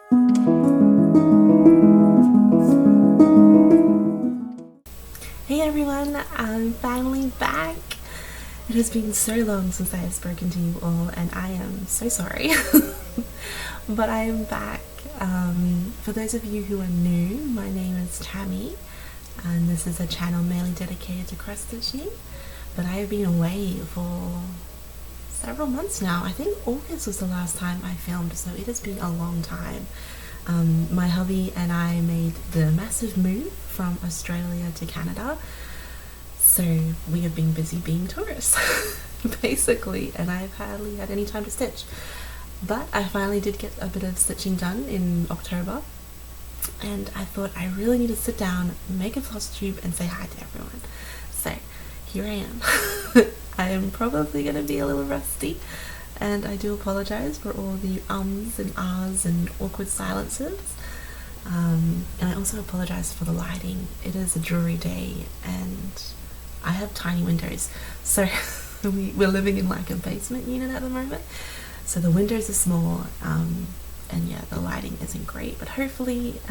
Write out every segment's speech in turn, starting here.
Hey everyone, I'm finally back. It has been so long since I have spoken to you all and I am so sorry. But I am back. For those of you who are new, my name is Tammy and this is a channel mainly dedicated to cross stitching. But I have been away for several months now. I think August was the last time I filmed, so it has been a long time. My hubby and I made the massive move from Australia to Canada, so we have been busy being tourists basically, and I've hardly had any time to stitch. But I finally did get a bit of stitching done in October, and I thought I really need to sit down, make a Flosstube and say hi to everyone. So here I am. I am probably going to be a little rusty, and I do apologize for all the ums and ahs and awkward silences. And I also apologize for the lighting. It is a dreary day and I have tiny windows, so we're living in like a basement unit at the moment, so the windows are small, and yeah, the lighting isn't great, but hopefully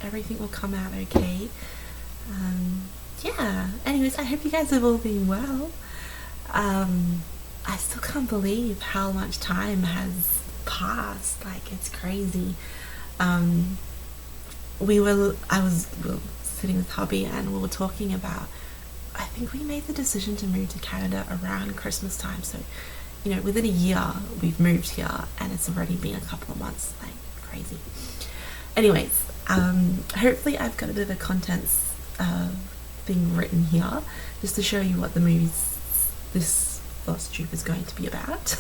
everything will come out okay. Yeah, anyways, I hope you guys have all been well. I still can't believe how much time has passed, like it's crazy. We were sitting with hubby and we were talking about, I think we made the decision to move to Canada around Christmas time, so you know, within a year we've moved here and it's already been a couple of months, like crazy. Anyways, hopefully I've got a bit of a contents thing written here just to show you what the movies this Flosstube is going to be about.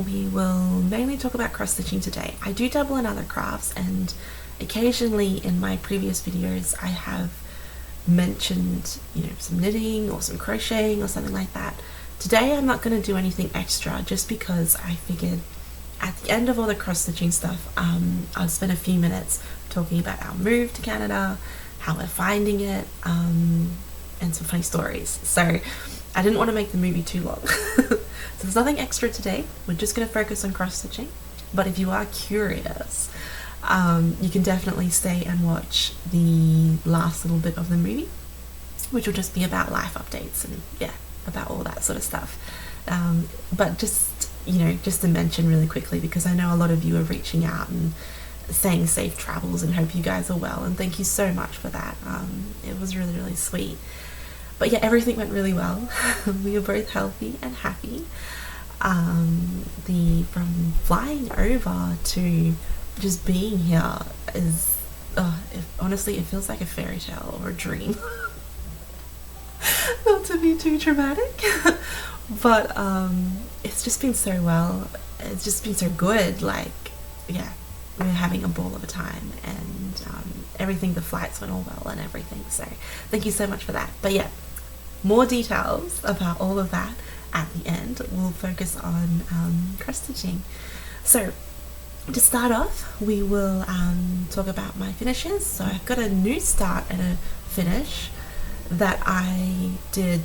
We will mainly talk about cross stitching today. I do dabble in other crafts, and occasionally in my previous videos I have mentioned, you know, some knitting or some crocheting or something like that. Today I'm not going to do anything extra just because I figured at the end of all the cross stitching stuff, I'll spend a few minutes talking about our move to Canada, how we're finding it, and some funny stories. So I didn't want to make the movie too long. So there's nothing extra today. We're just going to focus on cross stitching. But if you are curious, you can definitely stay and watch the last little bit of the movie, which will just be about life updates and yeah, about all that sort of stuff. But just, you know, just to mention really quickly, because I know a lot of you are reaching out and saying safe travels and hope you guys are well, and thank you so much for that. It was really, really sweet. But yeah, everything went really well. We were both healthy and happy. From flying over to just being here is, honestly, it feels like a fairy tale or a dream. Not to be too dramatic, but it's just been so well. It's just been so good. Like, yeah, we're having a ball of a time, and everything, the flights went all well and everything, so thank you so much for that. But yeah, more details about all of that at the end. We'll focus on cross stitching. So to start off, we will talk about my finishes. So I've got a new start and a finish that I did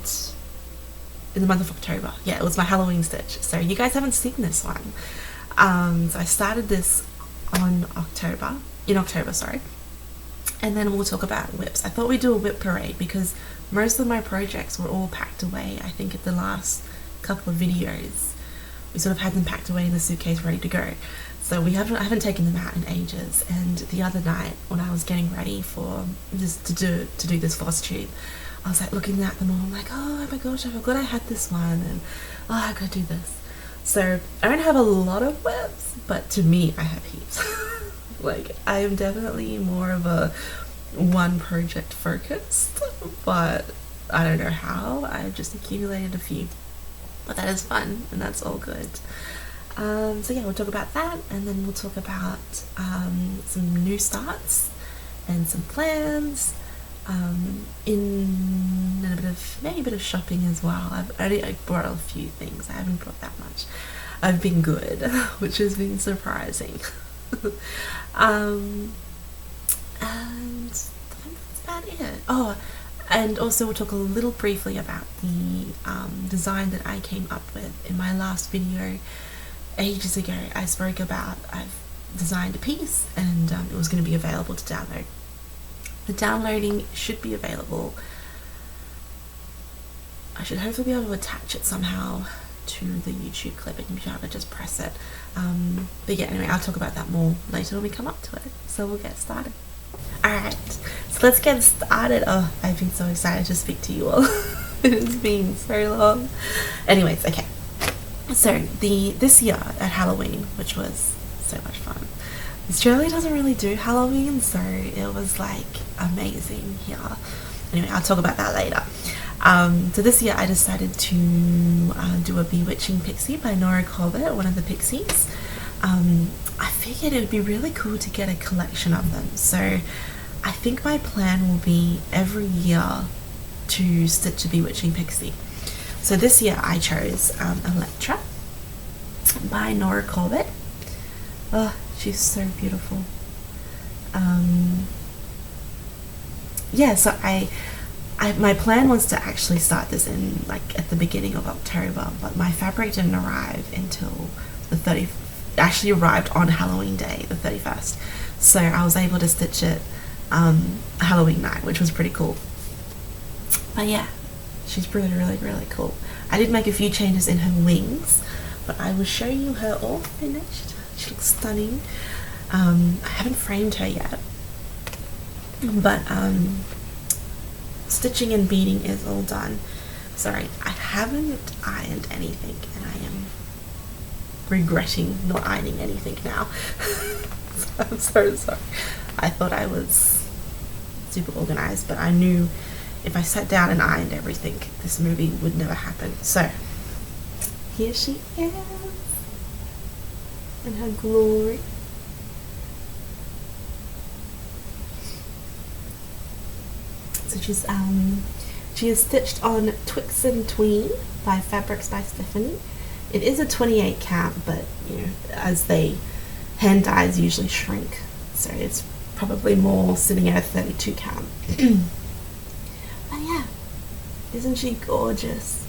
in the month of October. Yeah, it was my Halloween stitch, so you guys haven't seen this one. So I started this in October, sorry, and then we'll talk about WIPs. I thought we'd do a WIP parade because most of my projects were all packed away. I think at the last couple of videos we sort of had them packed away in the suitcase ready to go, so I haven't taken them out in ages. And the other night when I was getting ready for this to do this Flosstube, I was like looking at them all, I'm like, oh my gosh, I forgot I had this one, and oh, I gotta do this. So I don't have a lot of WIPs, but to me I have heaps. Like, I am definitely more of a one project focused, but I don't know how. I've just accumulated a few, but that is fun and that's all good. So yeah, we'll talk about that, and then we'll talk about some new starts and some plans, in maybe a bit of shopping as well. I brought a few things. I haven't brought that much. I've been good, which has been surprising. And that's about it. Oh, and also we'll talk a little briefly about the design that I came up with in my last video. ages ago I spoke about I've designed a piece, and it was going to be available to download. The downloading should be available. I should hopefully be able to attach it somehow to the YouTube clip, and you'll be able to just press it. But yeah, anyway, I'll talk about that more later when we come up to it. So we'll get started. Alright, so let's get started. Oh, I've been so excited to speak to you all. It has been so long. Anyways, okay. So this year at Halloween, which was so much fun. Australia doesn't really do Halloween, so it was like amazing here. Anyway, I'll talk about that later. So this year I decided to do a Bewitching Pixie by Nora Corbett, one of the Pixies. I figured it would be really cool to get a collection of them. So I think my plan will be every year to stitch a Bewitching Pixie. So this year I chose Electra by Nora Corbett. Oh, she's so beautiful. Yeah, so my plan was to actually start this in like at the beginning of October, but my fabric didn't arrive until the 30th. Actually arrived on Halloween day, the 31st. So I was able to stitch it Halloween night, which was pretty cool. But yeah, she's really, really, really cool. I did make a few changes in her wings, but I will show you her all finished. She looks stunning. I haven't framed her yet, but stitching and beading is all done. Sorry, I haven't ironed anything, and I am regretting not ironing anything now. So I'm so sorry. I thought I was super organized, but I knew if I sat down and ironed everything, this movie would never happen. So here she is in her glory. So she is stitched on Twix and Tween by Fabrics by Stephanie. It is a 28 count, but you know, as they hand dyes usually shrink, so it's probably more sitting at a 32 count. But yeah, isn't she gorgeous?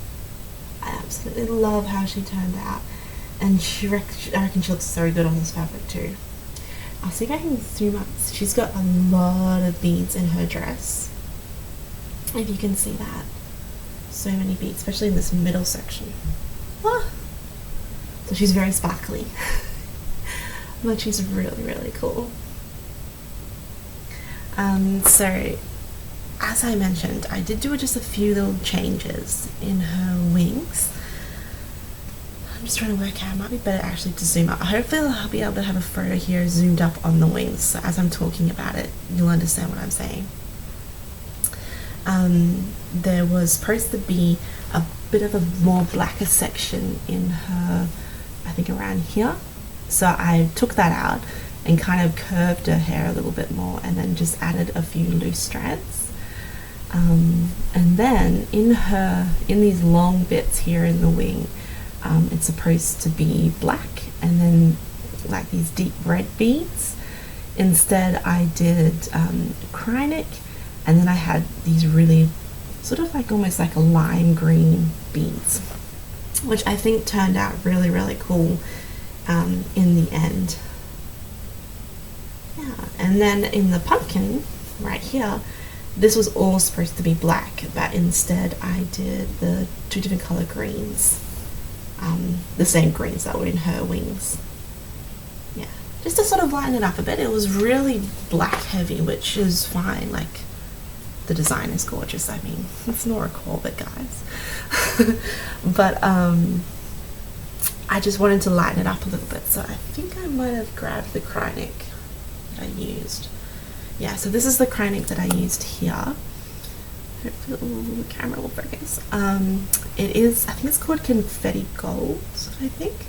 I absolutely love how she turned out, and I reckon she looks so good on this fabric too. I'll see if I can zoom up. She's got a lot of beads in her dress, if you can see that. So many beads, especially in this middle section. Ah. So she's very sparkly, but she's really, really cool. So as I mentioned, I did do just a few little changes in her wings. I'm just trying to work out, it might be better actually to zoom up. Hopefully I'll be able to have a photo here zoomed up on the wings, so as I'm talking about it, you'll understand what I'm saying. There was supposed to be a bit of a more blacker section in her, I think around here, so I took that out and kind of curved her hair a little bit more, and then just added a few loose strands, and then in these long bits here in the wing, it's supposed to be black and then like these deep red beads. Instead I did Krynic, and then I had these really sort of like almost like a lime green beads, which I think turned out really, really cool in the end. Yeah, and then in the pumpkin right here, this was all supposed to be black, but instead I did the two different color greens, the same greens that were in her wings. Yeah, just to sort of lighten it up a bit. It was really black heavy, which is fine. Like, the design is gorgeous. I mean, it's Nora Corbett, guys. But I just wanted to lighten it up a little bit, so I think I might have grabbed the Krynic that I used. Yeah, so this is the Krynic that I used here. Hopefully the camera will focus. It is, I think it's called Confetti Gold, I think.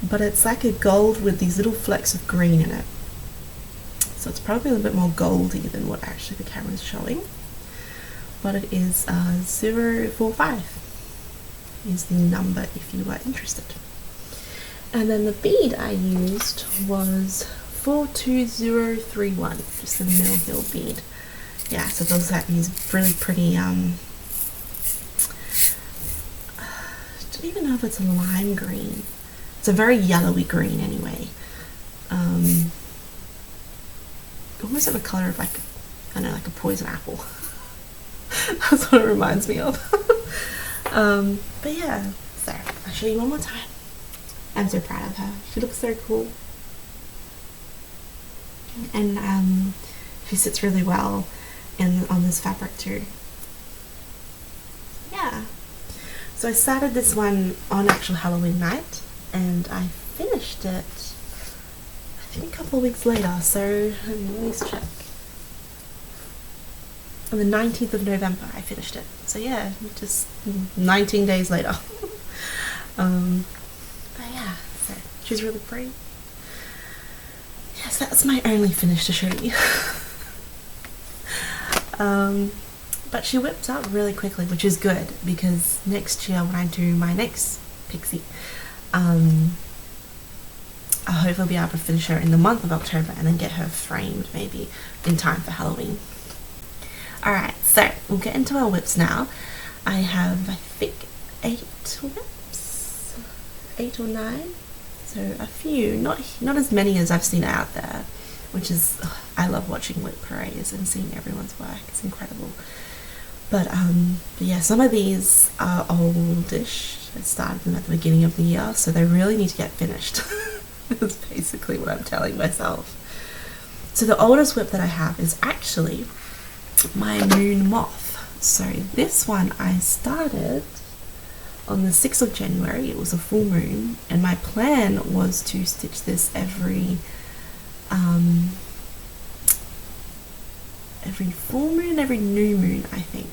But it's like a gold with these little flecks of green in it. So it's probably a little bit more goldy than what actually the camera is showing. But it is 045 is the number if you are interested. And then the bead I used was 42031, just a Mill Hill bead. Yeah, so those are these really pretty, I don't even know if it's a lime green. It's a very yellowy green anyway. Almost like the colour of like, I don't know, like a poison apple. That's what it reminds me of. But yeah, so I'll show you one more time. I'm so proud of her. She looks so cool. And she sits really well on this fabric too. Yeah. So I started this one on actual Halloween night, and I finished it I think a couple of weeks later. So let me check. On the 19th of November I finished it. So yeah, just 19 days later. But yeah, so she's really pretty. Yes, that's my only finish to show you. But she whipped up really quickly, which is good, because next year when I do my next Pixie, I'll hopefully be able to finish her in the month of October and then get her framed maybe in time for Halloween. Alright, so we'll get into our whips now. I have, I think, 8 whips, 8 or 9, so a few, not as many as I've seen out there, which is, I love watching whip parades and seeing everyone's work. It's incredible. But yeah, some of these are oldish. I started them at the beginning of the year, so they really need to get finished. That's basically what I'm telling myself. So the oldest whip that I have is actually my moon moth. So this one I started on the 6th of January. It was a full moon, and my plan was to stitch this every full moon, every new moon, I think.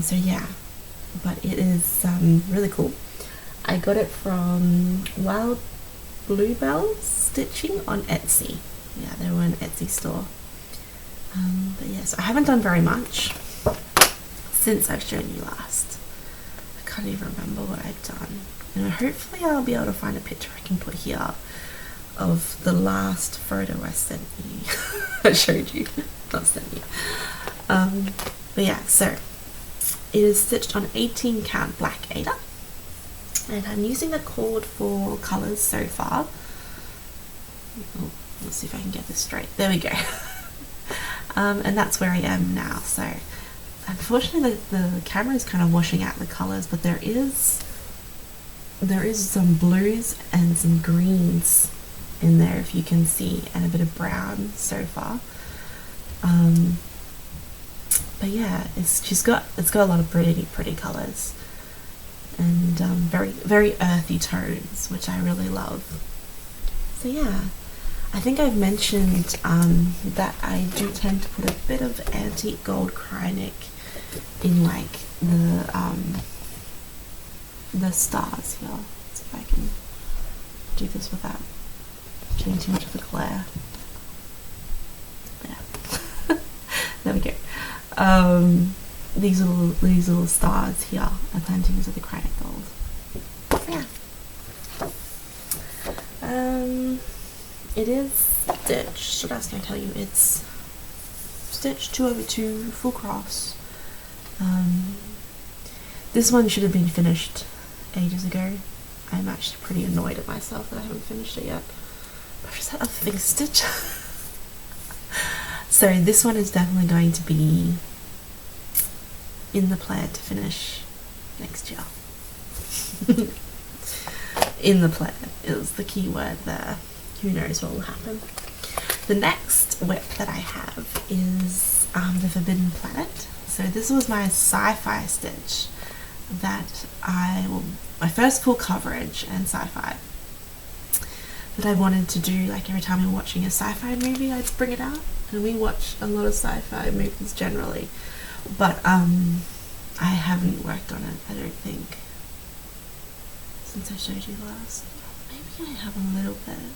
So yeah, but it is really cool. I got it from Wild Bluebell Stitching on Etsy. Yeah, they were an Etsy store. But yes, I haven't done very much since I've shown you last. I can't even remember what I've done. And hopefully I'll be able to find a picture I can put here of the last photo I sent you. I showed you, not sent you. But yeah, so it is stitched on 18 count black Aida, and I'm using the cord for colours so far. Oh, let's see if I can get this straight. There we go. And that's where I am now. So unfortunately the camera is kind of washing out the colours, but there is some blues and some greens in there, if you can see, and a bit of brown so far. But yeah, it's got a lot of pretty colours, and very earthy tones, which I really love. So yeah, I think I've mentioned that I do tend to put a bit of antique gold Krynic in like the stars here. Let's see if I can do this without getting too much of the glare. Yeah. There we go. These little stars here are paintings of the Krynic gold. Yeah. It is stitched. What else can I tell you? It's stitched 2/2 full cross. This one should have been finished ages ago. I'm actually pretty annoyed at myself that I haven't finished it yet. I've just had other things stitched. So this one is definitely going to be in the plan to finish next year. In the plan is the key word there. Who knows what will happen. The next whip that I have is the Forbidden Planet. So this was my sci-fi stitch that my first full coverage and sci-fi that I wanted to do. Like every time we were watching a sci-fi movie, I'd bring it out, and we watch a lot of sci-fi movies generally, but I haven't worked on it, I don't think, since I showed you last. Maybe I have a little bit,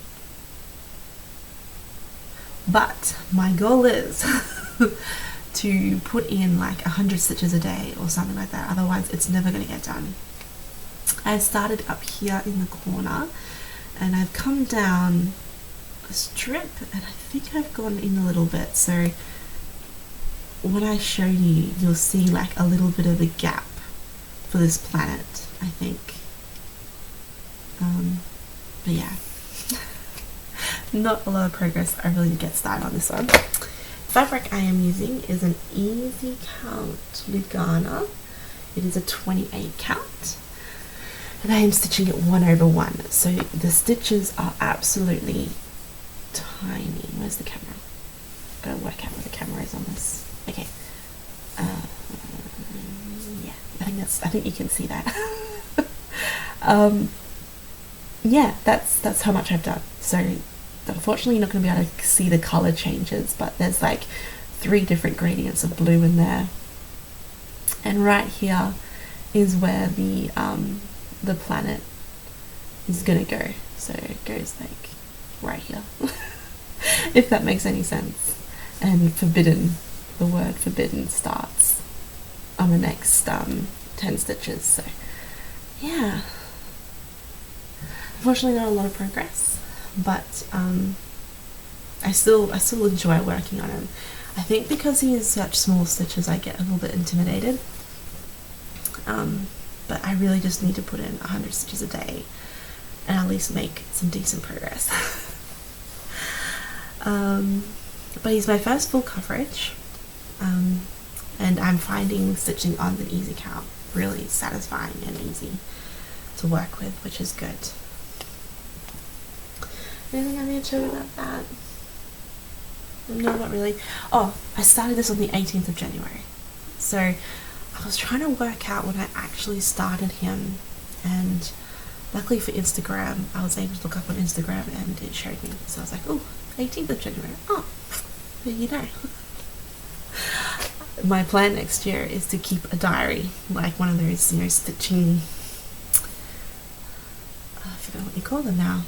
but my goal is to put in like 100 stitches a day or something like that, otherwise it's never going to get done. I started up here in the corner, and I've come down a strip, and I think I've gone in a little bit, so when I show you, you'll see like a little bit of a gap for this planet, I think. But yeah, not a lot of progress. I really need to get started on this one. Fabric I am using is an easy count Lugana. It is a 28 count, and I am stitching it 1/1. So the stitches are absolutely tiny. Where's the camera? Gotta work out where the camera is on this. Okay. Yeah, I think you can see that. Yeah, that's how much I've done. So unfortunately you're not going to be able to see the color changes, but there's like 3 different gradients of blue in there, and right here is where the planet is gonna go. So it goes like right here. If that makes any sense. And forbidden, the word forbidden starts on the next 10 stitches. So yeah, unfortunately not a lot of progress, but I still enjoy working on him. I think because he is such small stitches I get a little bit intimidated, but I really just need to put in 100 stitches a day and at least make some decent progress. But he's my first full coverage, and I'm finding stitching on the easy count really satisfying and easy to work with, which is good. Anything I need to show you about that? No, not really. Oh, I started this on the 18th of January. So I was trying to work out when I actually started him, and luckily for Instagram, I was able to look up on Instagram and it showed me. So I was like, oh, 18th of January. Oh, there you know. My plan next year is to keep a diary, like one of those, you know, stitching, I forgot what you call them now.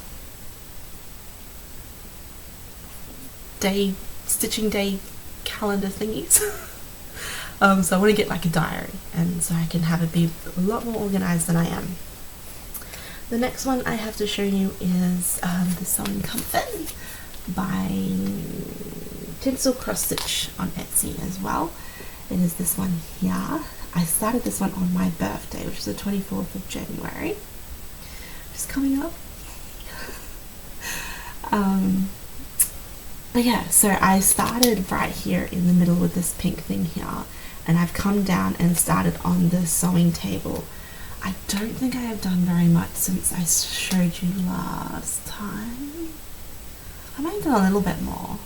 Stitching day calendar thingies. So I want to get like a diary, and so I can have it be a lot more organized than I am. The next one I have to show you is the Sewing Comfort by Tinsel Cross Stitch on Etsy as well. It is this one here. I started this one on my birthday, which is the 24th of January. Just coming up. But yeah, so I started right here in the middle with this pink thing here, and I've come down and started on the sewing table. I don't think I have done very much since I showed you last time. I might have done a little bit more.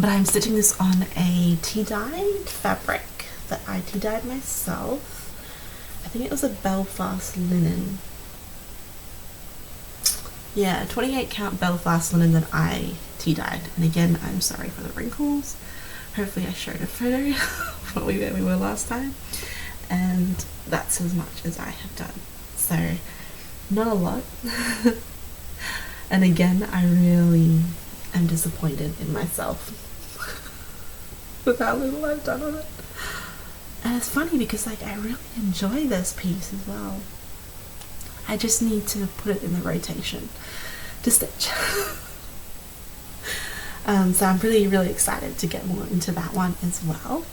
But I'm stitching this on a tea-dyed fabric that I tea-dyed myself. I think it was a Belfast linen. Yeah, 28 count Belfast linen that I tea-dyed. And again, I'm sorry for the wrinkles. Hopefully I showed a photo of where we were last time. And that's as much as I have done. So, not a lot. And again, I really am disappointed in myself with how little I've done on it. And it's funny because like I really enjoy this piece as well. I just need to put it in the rotation to stitch. So I'm really excited to get more into that one as well.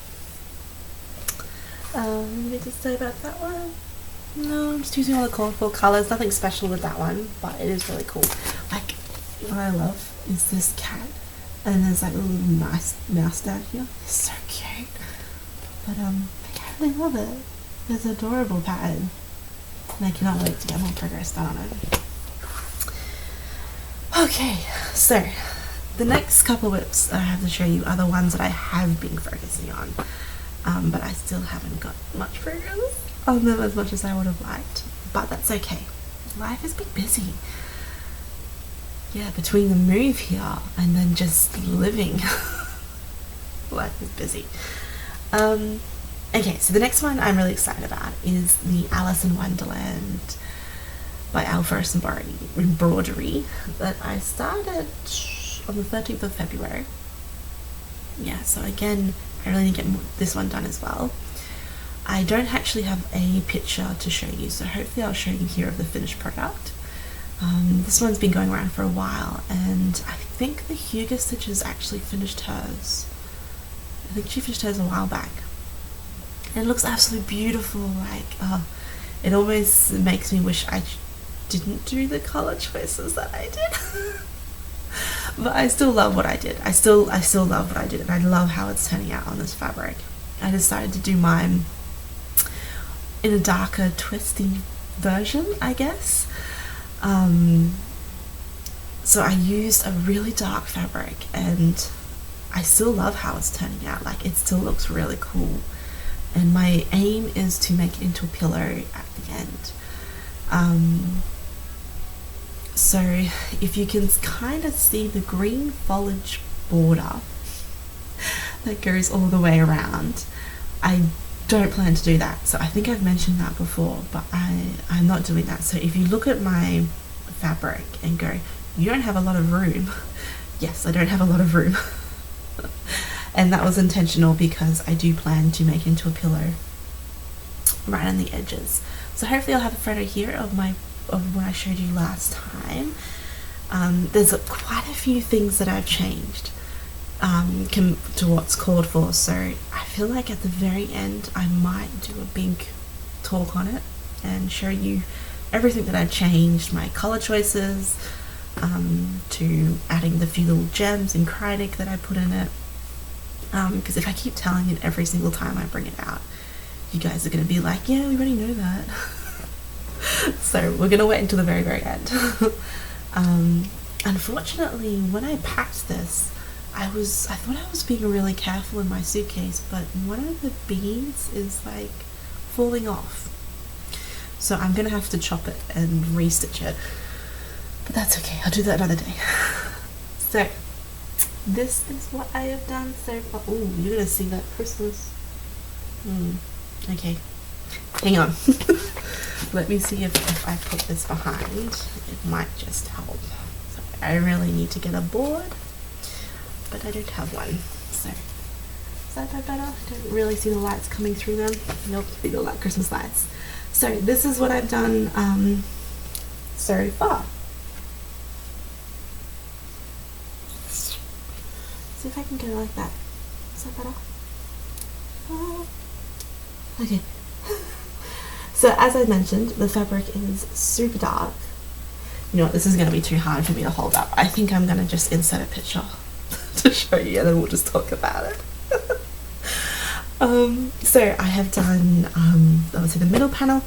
Let me just say about that one. No, I'm just using all the colourful colours. Nothing special with that one, but it is really cool. Like, what I love is this cat, and there's like a little mouse down here. It's so cute. But I really love it. It's adorable pattern, and I cannot wait to get more progress done on it. Okay, so the next couple of WIPs that I have to show you are the ones that I have been focusing on. But I still haven't got much progress on them as much as I would have liked, but that's okay. Life has been busy. Yeah, between the move here and then just living, life is busy. Okay, so the next one I'm really excited about is the Alice in Wonderland by Alphonse Embroidery that I started on the 13th of February. Yeah, so again, I really need to get this one done as well. I don't actually have a picture to show you, so hopefully I'll show you here of the finished product. This one's been going around for a while, and I think the Hugo Stitches actually finished hers. I think she finished hers a while back. And it looks absolutely beautiful, like, it always makes me wish I didn't do the color choices that I did. But I still love what I did. I still love what I did, and I love how it's turning out on this fabric. I decided to do mine in a darker, twisty version, I guess. So I used a really dark fabric, and I still love how it's turning out. Like, it still looks really cool. And my aim is to make it into a pillow at the end. So if you can kind of see the green foliage border that goes all the way around, I don't plan to do that. So I think I've mentioned that before, but I'm not doing that. So if you look at my fabric and go, you don't have a lot of room. Yes, I don't have a lot of room. And that was intentional because I do plan to make into a pillow right on the edges. So hopefully I'll have a photo here of what I showed you last time. There's quite a few things that I've changed to what's called for, so I feel like at the very end I might do a big talk on it and show you everything that I've changed, my color choices, to adding the few little gems in Kreinik that I put in it, because if I keep telling it every single time I bring it out, you guys are going to be like, yeah, we already know that. So we're going to wait until the very, very end. Unfortunately, when I packed this, I thought I was being really careful in my suitcase, but one of the beads is like falling off. So I'm going to have to chop it and restitch it. But that's okay, I'll do that another day. So this is what I have done so far. Oh, you're going to see that Christmas. Okay, hang on. Let me see if I put this behind, it might just help. So I really need to get a board, but I don't have one. So is that better? I don't really see the lights coming through them. Nope, they look like Christmas lights. So this is what I've done so far. See if I can get it like that. Is that better? Okay. So as I mentioned, the fabric is super dark. You know what, this is going to be too hard for me to hold up. I think I'm going to just insert a picture to show you, and then we'll just talk about it. So I have done obviously the middle panel,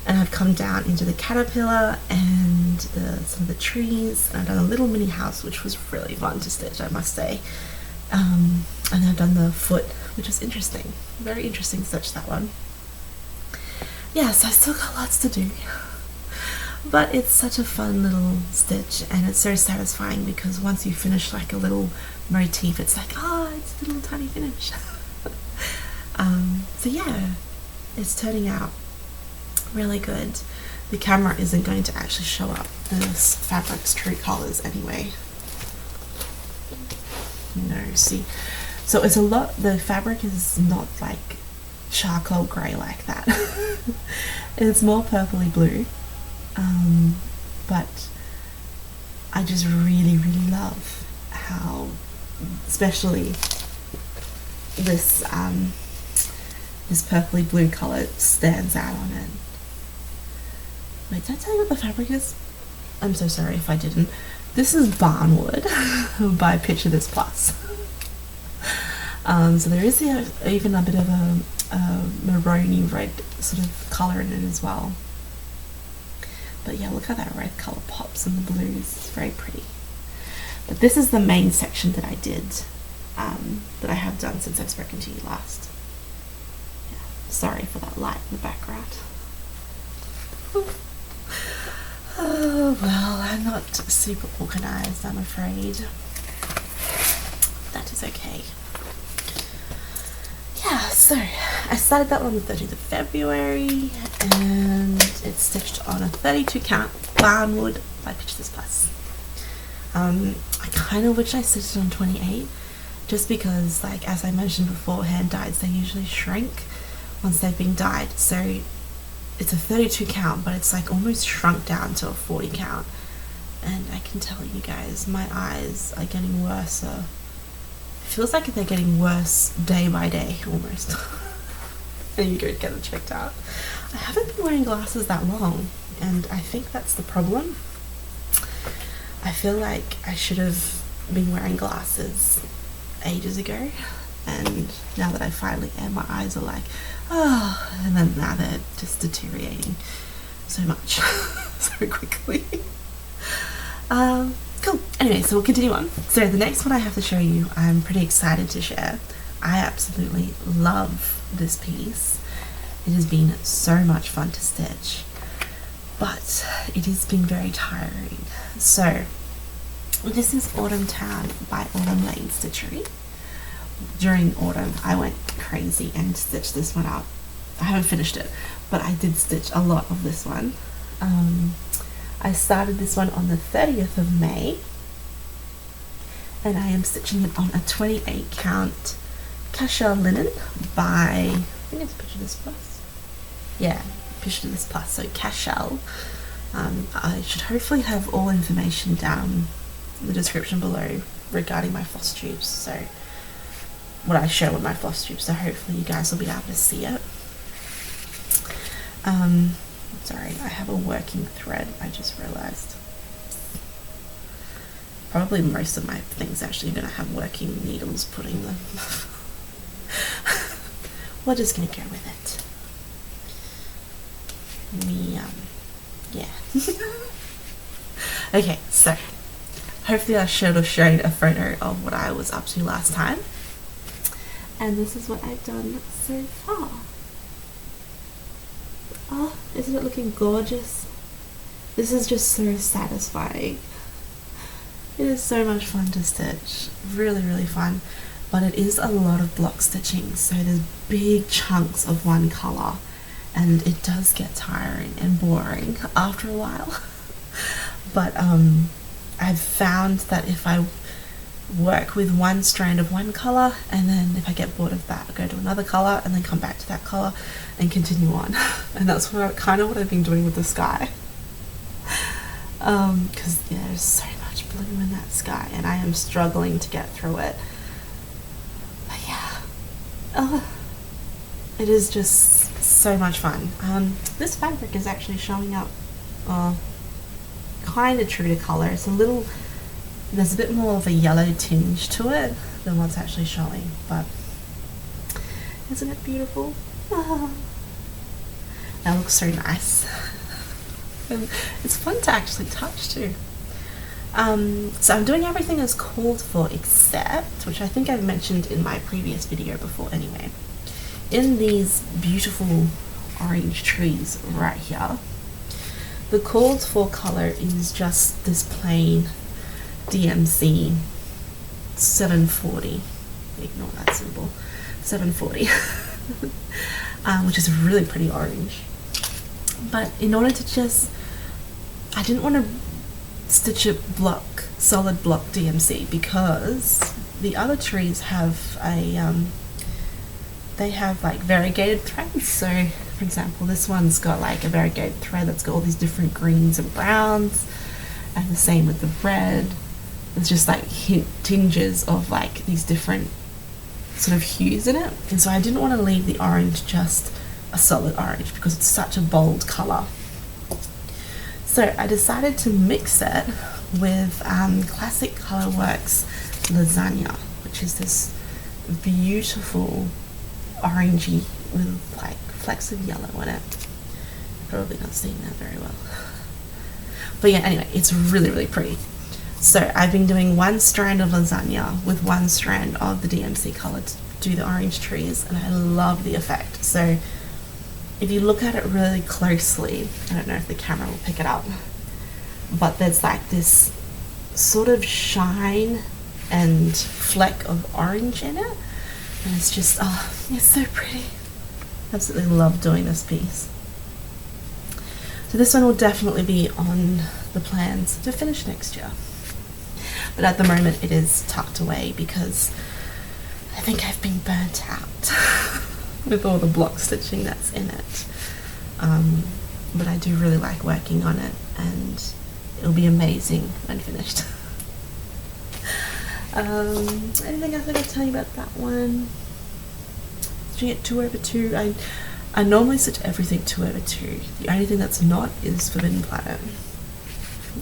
and I've come down into the caterpillar and some of the trees, and I've done a little mini house, which was really fun to stitch, I must say. And I've done the foot, which was interesting. Very interesting to stitch that one. Yeah, so I still got lots to do. But it's such a fun little stitch, and it's so satisfying because once you finish like a little motif, it's like, oh, it's a little tiny finish. So yeah, it's turning out really good. The camera isn't going to actually show up this fabric's true colors anyway. No, see, so it's a lot, the fabric is not like charcoal grey like that. It's more purpley blue, but I just really love how, especially this this purpley blue colour stands out on it. Wait, did I tell you what the fabric is? I'm so sorry if I didn't. This is Barnwood by Picture This Plus. So there is even a bit of a maroony red sort of colour in it as well. But yeah, look how that red colour pops in the blues. It's very pretty. But this is the main section that I did, that I have done since I've spoken to you last. Yeah, sorry for that light in the background. Oh, well, I'm not super organised, I'm afraid. That is okay. Yeah, so I started that one on the 30th of February, and it's stitched on a 32 count Barnwood by Picture This Plus. I kind of wish I stitched it on 28, just because, like, as I mentioned before, hand dyes, they usually shrink once they've been dyed. So it's a 32 count, but it's like almost shrunk down to a 40 count. And I can tell you guys, my eyes are getting worse. It feels like they're getting worse day by day, almost. And you go get them checked out. I haven't been wearing glasses that long, and I think that's the problem. I feel like I should have been wearing glasses ages ago, and now that I finally am, my eyes are like, oh, and then now they're just deteriorating so much so quickly. Cool. Anyway, so we'll continue on. So the next one I have to show you, I'm pretty excited to share. I absolutely love this piece. It has been so much fun to stitch, but it has been very tiring. So this is Autumn Town by Autumn Lane Stitchery. During autumn, I went crazy and stitched this one out. I haven't finished it, but I did stitch a lot of this one. I started this one on the 30th of May, and I am stitching it on a 28 count Cashel linen by, I think it's Picture This Plus. Yeah, Picture This Plus, so Cashel. I should hopefully have all information down in the description below regarding my floss tubes, so what I show with my floss tubes, so hopefully you guys will be able to see it. Sorry, I have a working thread, I just realized. Probably most of my things actually are going to have working needles put in them. We're just going to go with it. Yeah. Okay, so hopefully I should have shown a photo of what I was up to last time. And this is what I've done so far. Oh, isn't it looking gorgeous? This is just so satisfying. It is so much fun to stitch. Really, really fun. But it is a lot of block stitching, so there's big chunks of one colour, and it does get tiring and boring after a while. But I've found that if I work with one strand of one colour, and then if I get bored of that, I go to another colour and then come back to that colour and continue on. And that's kind of what I've been doing with the sky, because yeah, there's so much blue in that sky and I am struggling to get through it. But yeah, it is just so much fun. This fabric is actually showing up kind of true to colour. It's a little, there's a bit more of a yellow tinge to it than what's actually showing, but isn't it beautiful? That looks so nice. And it's fun to actually touch too. So I'm doing everything as called for, except, which I think I've mentioned in my previous video before anyway, in these beautiful orange trees right here, the called for colour is just this plain DMC 740, ignore that symbol, 740, which is a really pretty orange. But in order to just, I didn't want to stitch a block, solid block DMC, because the other trees have a, they have like variegated threads. So for example, this one's got like a variegated thread that's got all these different greens and browns, and the same with the red. There's just like tinges of like these different sort of hues in it, and so I didn't want to leave the orange just a solid orange because it's such a bold colour. So I decided to mix it with Classic Colourworks Lasagna, which is this beautiful orangey with like flecks of yellow in it. Probably not seeing that very well, but yeah, anyway, it's really, really pretty. So I've been doing one strand of lasagna with one strand of the DMC colour to do the orange trees, and I love the effect. So if you look at it really closely, I don't know if the camera will pick it up, but there's like this sort of shine and fleck of orange in it, and it's just, oh, it's so pretty. Absolutely love doing this piece. So this one will definitely be on the plans to finish next year. But at the moment it is tucked away because I think I've been burnt out with all the block stitching that's in it. But I do really like working on it, and it'll be amazing when finished. Anything else I can tell you about that one? Stitching it 2/2. I normally stitch everything 2/2. The only thing that's not is Forbidden Planet,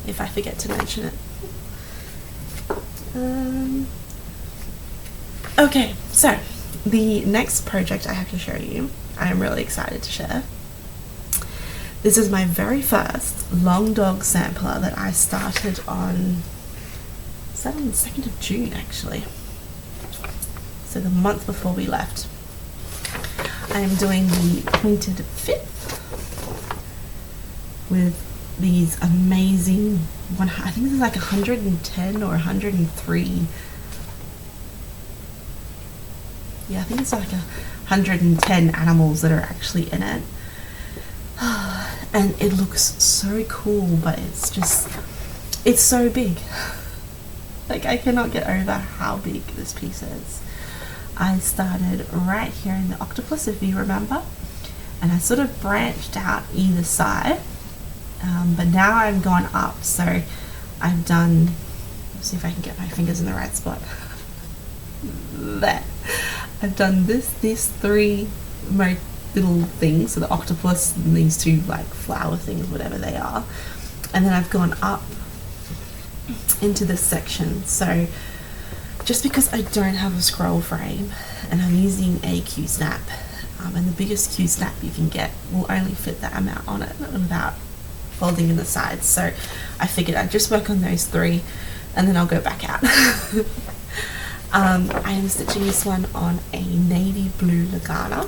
if I forget to mention it. Okay, so the next project I have to show you, I am really excited to share. This is my very first long dog sampler that I started on, is that on the 2nd of June actually? So the month before we left. I am doing the pointed 5th with these amazing, I think this is like 110 or 103. Yeah, I think it's like 110 animals that are actually in it. And it looks so cool, but it's so big. Like, I cannot get over how big this piece is. I started right here in the octopus, if you remember, and I sort of branched out either side, but now I've gone up. So I've done, let's see if I can get my fingers in the right spot. There. I've done these 3 little things, so the octopus and these 2 like flower things, whatever they are, and then I've gone up into this section. So just because I don't have a scroll frame and I'm using a Q-snap, and the biggest Q-snap you can get will only fit that amount on it without folding in the sides, so I figured I'd just work on those 3 and then I'll go back out. I am stitching this one on a navy blue Lugana.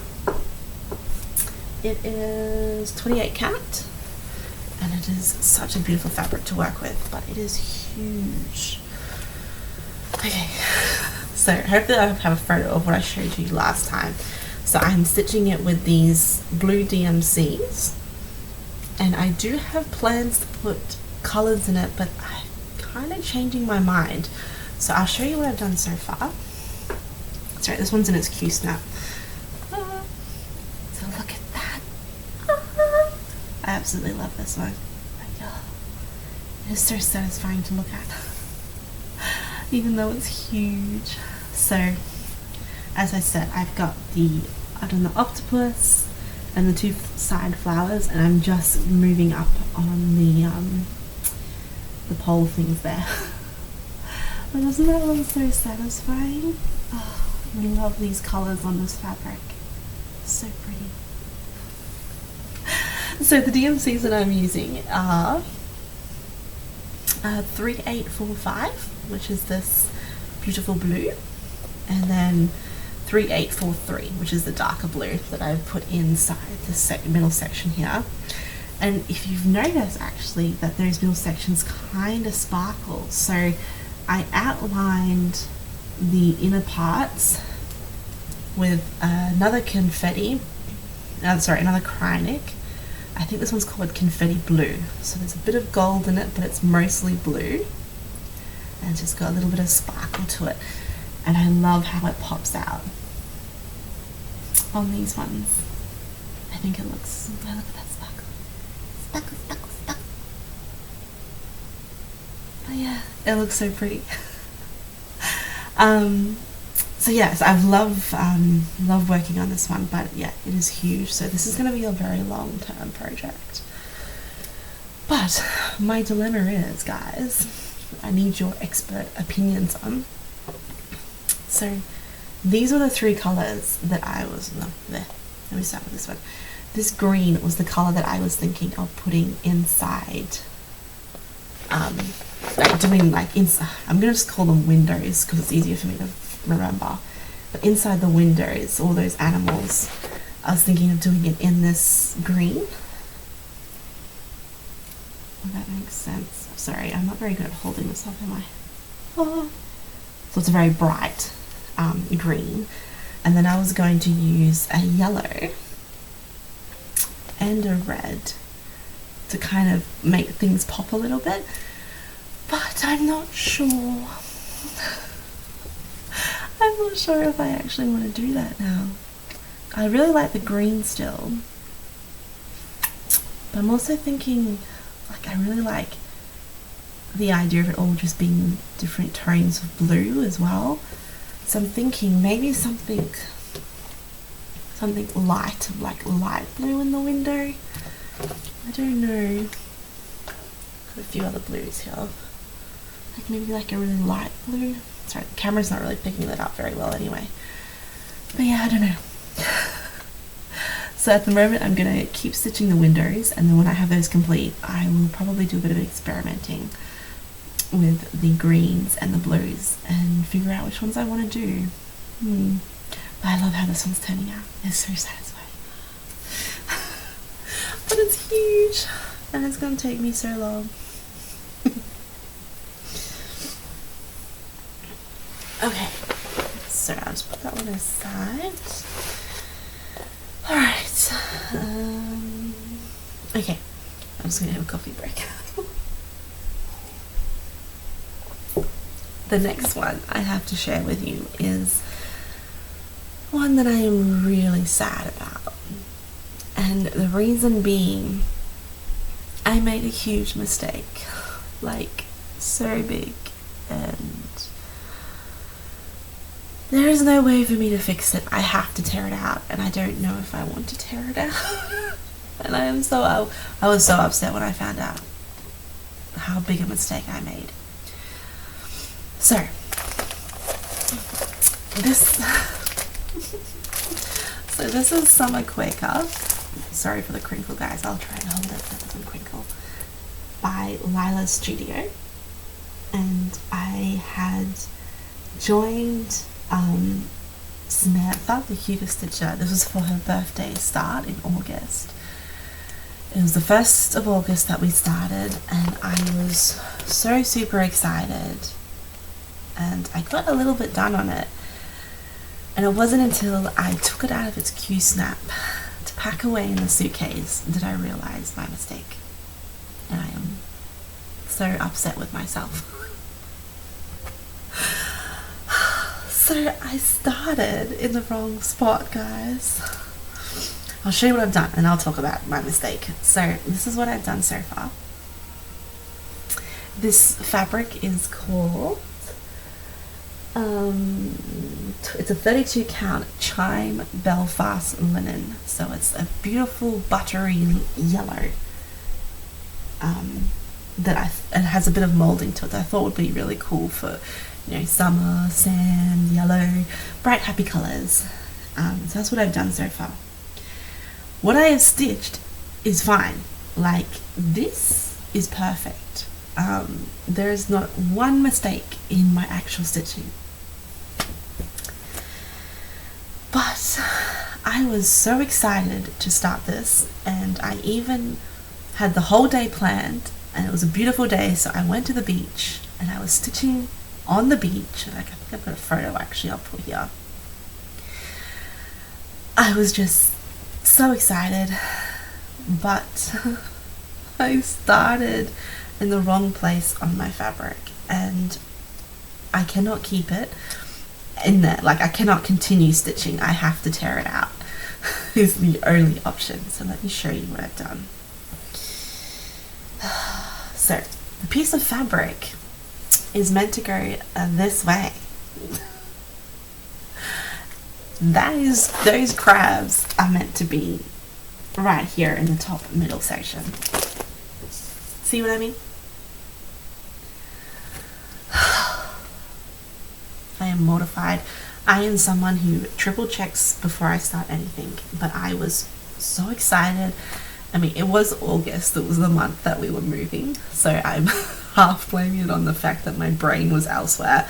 It is 28 count, and it is such a beautiful fabric to work with, but it is huge. Okay, so hopefully I have a photo of what I showed you last time. So I'm stitching it with these blue DMCs, and I do have plans to put colours in it, but I'm kind of changing my mind. So I'll show you what I've done so far. Sorry, this one's in its Q-snap. So look at that. I absolutely love this one. It is so satisfying to look at, even though it's huge. So, as I said, I've done the octopus and the 2 side flowers, and I'm just moving up on the pole things there. But doesn't that look so satisfying? Oh, I love these colours on this fabric. So pretty. So the DMCs that I'm using are 3845, which is this beautiful blue, and then 3843, which is the darker blue that I've put inside this middle section here. And if you've noticed actually that those middle sections kind of sparkle, so I outlined the inner parts with another confetti, another Krynic. I think this one's called Confetti Blue. So there's a bit of gold in it, but it's mostly blue. And it's just got a little bit of sparkle to it. And I love how it pops out on these ones. I think it looks, look at that sparkle. Sparkle, sparkle, sparkle. But yeah, it looks so pretty. So yes, I've love working on this one, but yeah, it is huge. So this is going to be a very long-term project. But my dilemma is, guys, I need your expert opinions on. So these are the 3 colors that I was, let me start with this one. This green was the color that I was thinking of putting inside, like doing like inside, I'm going to just call them windows because it's easier for me to remember. But inside the windows, all those animals, I was thinking of doing it in this green. Well, that makes sense. Sorry, I'm not very good at holding this up, am I? Oh. So it's a very bright green. And then I was going to use a yellow and a red to kind of make things pop a little bit. But I'm not sure. I'm not sure if I actually want to do that now. I really like the green still. But I'm also thinking, like, I really like the idea of it all just being different tones of blue as well. So I'm thinking maybe something something light, like light blue in the window. I don't know. Got a few other blues here. Like maybe like a really light blue. Sorry, the camera's not really picking that up very well anyway. But yeah, I don't know. So at the moment I'm going to keep stitching the windows, and then when I have those complete, I will probably do a bit of experimenting with the greens and the blues and figure out which ones I want to do. But I love how this one's turning out. It's so satisfying. But it's huge and it's going to take me so long. Okay, so I'll just put that one aside. Alright, okay, I'm just going to have a coffee break. The next one I have to share with you is one that I am really sad about. And the reason being, I made a huge mistake. Like, so big. And there is no way for me to fix it. I have to tear it out. And I don't know if I want to tear it out. And I was so upset when I found out how big a mistake I made. So, this is Summer Quaker. Sorry for the crinkle, guys. I'll try and hold it so it doesn't crinkle. By Lila's Studio. And I had joined Samantha, the Hugo Stitcher. This was for her birthday start in August. It was the 1st of August that we started, and I was so super excited. And I got a little bit done on it. And it wasn't until I took it out of its Q-snap to pack away in the suitcase that I realized my mistake. And I am so upset with myself. So I started in the wrong spot, guys. I'll show you what I've done and I'll talk about my mistake. So this is what I've done so far. This fabric is called it's a 32 count Chime Belfast linen, so it's a beautiful buttery yellow that it has a bit of molding to it that I thought would be really cool for, you know, summer, sand, yellow, bright happy colors. So that's what I've done so far. What I have stitched is fine. Like, this is perfect. There is not one mistake in my actual stitching. But I was so excited to start this, and I even had the whole day planned, and it was a beautiful day, so I went to the beach and I was stitching on the beach. Like, I think I've got a photo actually I'll put here. I was just so excited, but I started in the wrong place on my fabric, and I cannot keep it in there. Like, I cannot continue stitching. I have to tear it out is the only option. So let me show you what I've done. So the piece of fabric is meant to go this way. Those crabs are meant to be right here in the top middle section. See what I mean? I am mortified. I am someone who triple checks before I start anything, but I was so excited. I mean, it was August, it was the month that we were moving, so I'm half blaming it on the fact that my brain was elsewhere.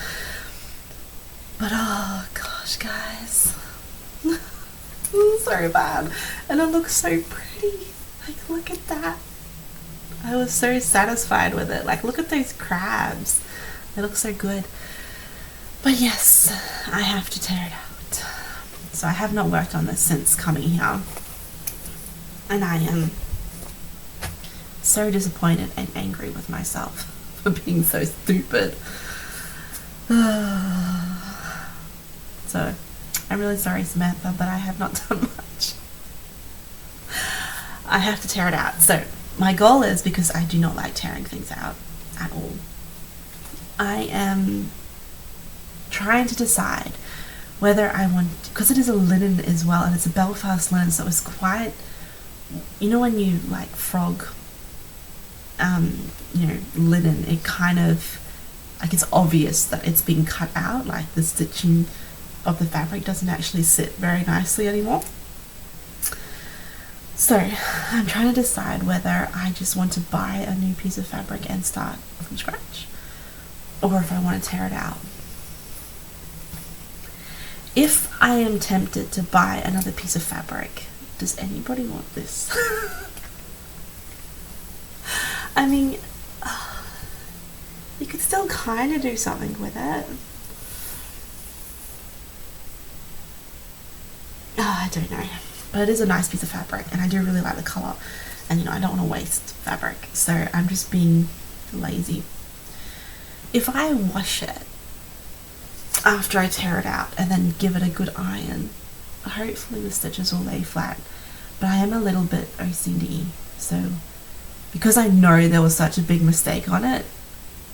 But oh gosh, guys, so bad. And it looks so pretty. Like, look at that. I was so satisfied with it. Like, look at those crabs. They look so good. But yes, I have to tear it out. So I have not worked on this since coming here. And I am so disappointed and angry with myself for being so stupid. So I'm really sorry, Samantha, but I have not done much. I have to tear it out. So my goal is, because I do not like tearing things out at all, I am trying to decide whether I want, because it is a linen as well, and it's a Belfast linen, so it's quite, you know, when you like frog, you know, linen, it kind of, like, it's obvious that it's been cut out, like the stitching of the fabric doesn't actually sit very nicely anymore. So I'm trying to decide whether I just want to buy a new piece of fabric and start from scratch, or if I want to tear it out. If I am tempted to buy another piece of fabric, does anybody want this? I mean, you could still kind of do something with it. I don't know. But it is a nice piece of fabric, and I do really like the colour. And, you know, I don't want to waste fabric, so I'm just being lazy. If I wash it after I tear it out and then give it a good iron, hopefully the stitches will lay flat. But I am a little bit OCD, so because I know there was such a big mistake on it,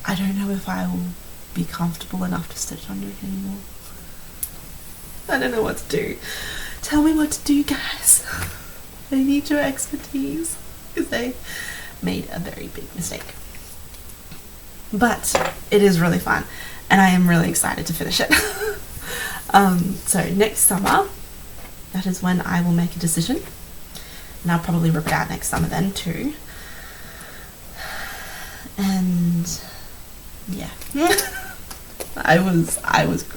I don't know if I will be comfortable enough to stitch under it anymore. I don't know what to do. Tell me what to do, guys. I need your expertise, because they made a very big mistake. But it is really fun, and I am really excited to finish it. So next summer, that is when I will make a decision, and I'll probably rip it out next summer then too. And yeah, I was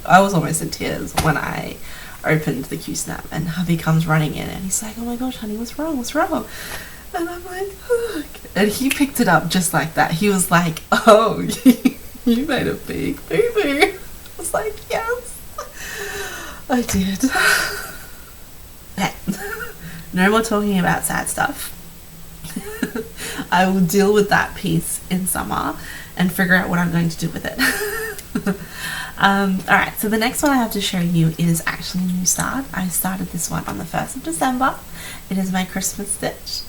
almost in tears when I opened the Q-snap and hubby comes running in and he's like, "Oh my gosh, honey, what's wrong? What's wrong?" And I'm like, "Look." And he picked it up just like that. He was like, "Oh, you made a big boo-boo." I was like, "Yes, I did." Okay. No more talking about sad stuff. I will deal with that piece in summer and figure out what I'm going to do with it. Alright, so the next one I have to show you is actually a new start. I started this one on the 1st of December. It is my Christmas stitch.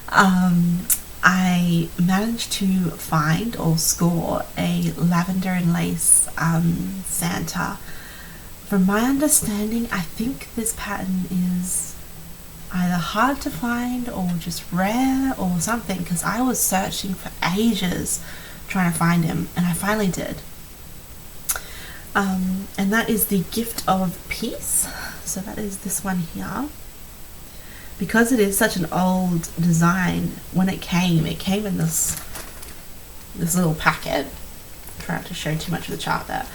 I managed to find or score a lavender and lace Santa. From my understanding, I think this pattern is either hard to find or just rare or something, because I was searching for ages trying to find him, and I finally did. And that is the Gift of Peace. So that is this one here. Because it is such an old design, when it came in this little packet. Try not to show too much of the chart there.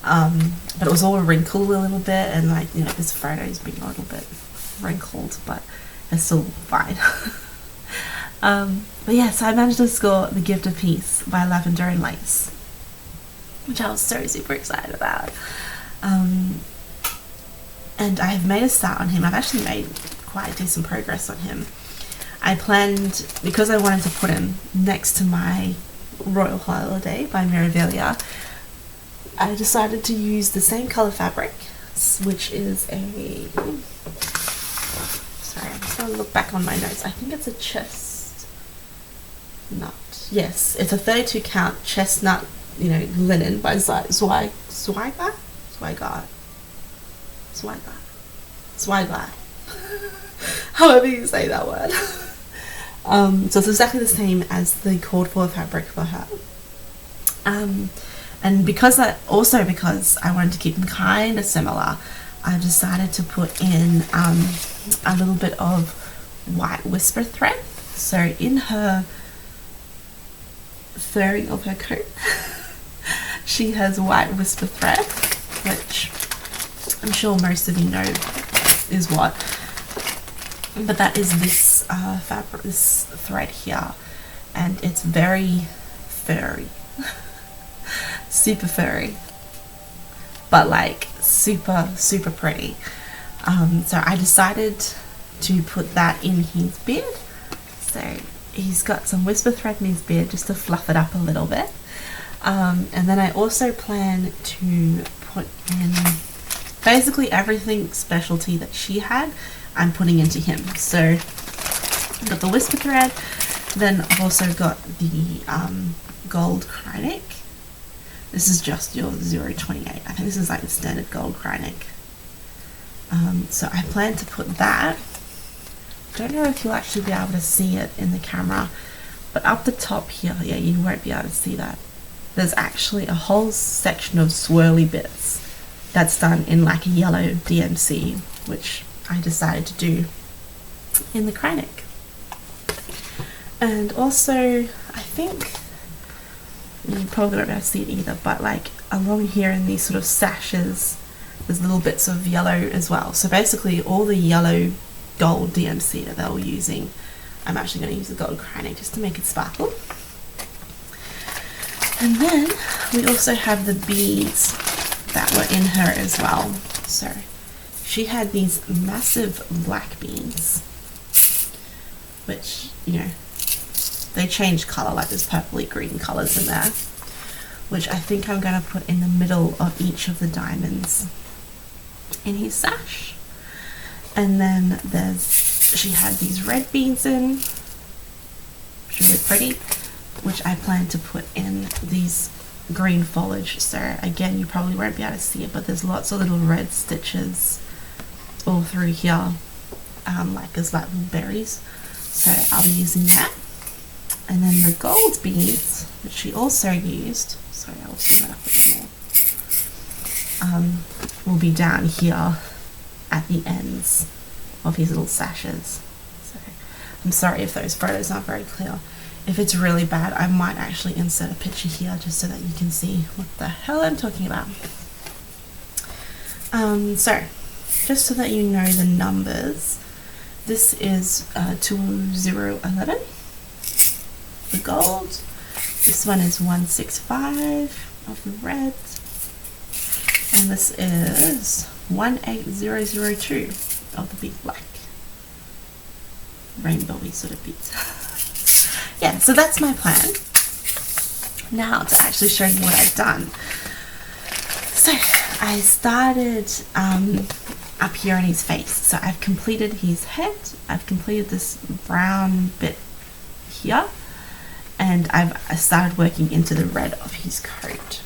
But it was all wrinkled a little bit, and like, you know, this photo's been a little bit wrinkled, but it's still fine. But yeah, so I managed to score The Gift of Peace by Lavender and Lace, which I was so super excited about. And I have made a start on him. I've actually made quite decent progress on him. I planned, because I wanted to put him next to my Royal Holiday by Mirabilia, I decided to use the same colour fabric, which is a... Sorry, I'm just going to look back on my notes. I think it's a chestnut. Yes, it's a 32 count chestnut, you know, linen by Zweigar. However you say that word. So it's exactly the same as the called for fabric for her. And because I wanted to keep them kind of similar, I decided to put in a little bit of white whisper thread. So in her furring of her coat, she has white whisper thread, which I'm sure most of you know is what. But that is this fabric, this thread here, and it's very furry. Super furry, but like super pretty. So I decided to put that in his beard. So he's got some whisper thread in his beard just to fluff it up a little bit. And then I also plan to put in basically everything specialty that she had, I'm putting into him. So I've got the whisper thread, then I've also got the gold Krynic. This is just your 028. I think this is like the standard gold Krynic. So I plan to put that. Don't know if you'll actually be able to see it in the camera, but up the top here, yeah, you won't be able to see that. There's actually a whole section of swirly bits that's done in like a yellow DMC, which I decided to do in the cry neck. And also, I think you probably won't be able to see it either, but like along here in these sort of sashes, there's little bits of yellow as well. So basically all the yellow gold DMC that they were using, I'm actually going to use the gold cry neck just to make it sparkle. And then we also have the beads that were in her as well. So she had these massive black beads, which, you know, they change colour, like there's purpley green colours in there, which I think I'm going to put in the middle of each of the diamonds in his sash. And then she had these red beads in, which are really pretty, which I plan to put in these green foliage. So again, you probably won't be able to see it, but there's lots of little red stitches all through here, like there's like little berries. So I'll be using that. And then the gold beads, which she also used, sorry, I'll stand up a bit more, will be down here at the ends of his little sashes. So I'm sorry if those photos aren't very clear. If it's really bad, I might actually insert a picture here just so that you can see what the hell I'm talking about. So just so that you know the numbers, this is 2011. The gold. This one is 165 of the red, and this is 18002 of the big black rainbowy sort of beads. Yeah, so that's my plan. Now to actually show you what I've done. So I started up here on his face. So I've completed his head, I've completed this brown bit here, and I started working into the red of his coat.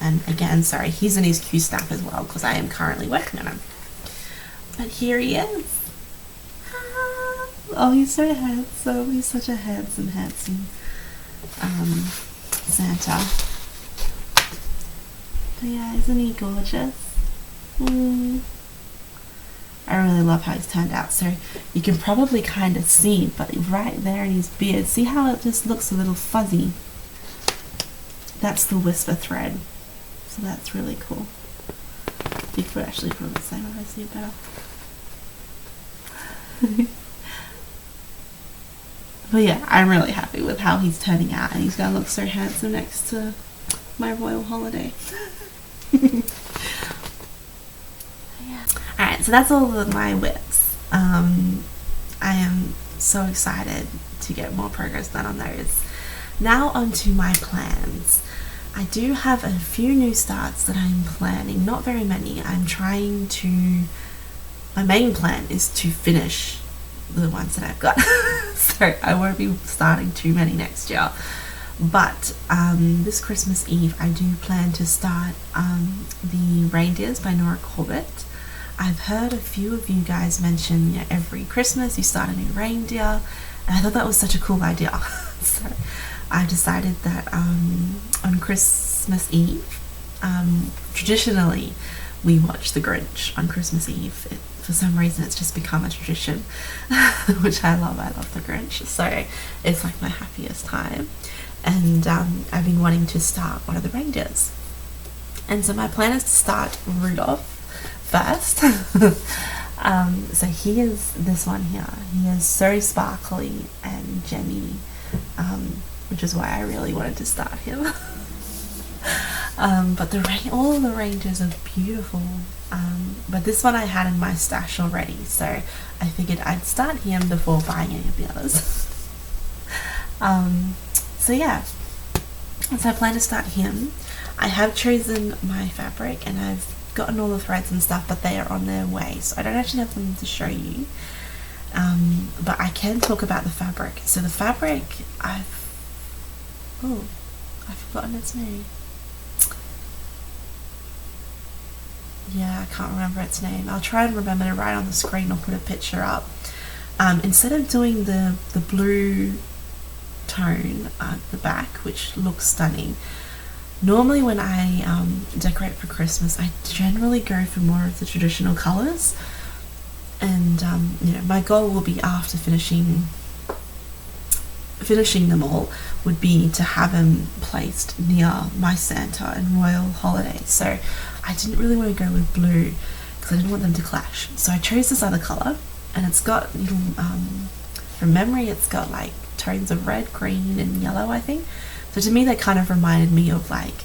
And again, sorry, he's in his Q snap as well because I am currently working on him. But here he is. Oh, he's so handsome. He's such a handsome Santa. But yeah, isn't he gorgeous? I really love how he's turned out. So you can probably kind of see, but right there in his beard, see how it just looks a little fuzzy? That's the whisper thread. So that's really cool. You could actually put it the same if I see it better. But yeah, I'm really happy with how he's turning out, and he's gonna look so handsome next to my royal holiday. Yeah. Alright, so that's all of my WIPs. I am so excited to get more progress done on those. Now onto my plans. I do have a few new starts that I'm planning, not very many. My main plan is to finish the ones that I've got. So I won't be starting too many next year. But this Christmas Eve I do plan to start the Reindeers by Nora Corbett. I've heard a few of you guys mention, every Christmas you start a new reindeer, and I thought that was such a cool idea. So I decided that on Christmas Eve, traditionally we watch The Grinch on Christmas Eve. For some reason it's just become a tradition, which I love. I love The Grinch, so it's like my happiest time. And I've been wanting to start one of the reindeers, and so my plan is to start Rudolph first. So he is this one here. He is so sparkly and gemmy, which is why I really wanted to start him. But all the reindeers are beautiful. But this one I had in my stash already, so I figured I'd start him before buying any of the others. So yeah, so I plan to start him. I have chosen my fabric and I've gotten all the threads and stuff, but they are on their way, so I don't actually have them to show you. But I can talk about the fabric. So the fabric, I've forgotten its name. yeah, I can't remember its name. I'll try and remember to write on the screen or put a picture up. Instead of doing the blue tone at the back, which looks stunning, normally when I decorate for Christmas, I generally go for more of the traditional colours. And you know, my goal will be, after finishing them all, would be to have them placed near my Santa and Royal Holiday. So I didn't really want to go with blue because I didn't want them to clash. So I chose this other colour, and it's got little, from memory, it's got like tones of red, green and yellow, I think. So to me they kind of reminded me of, like,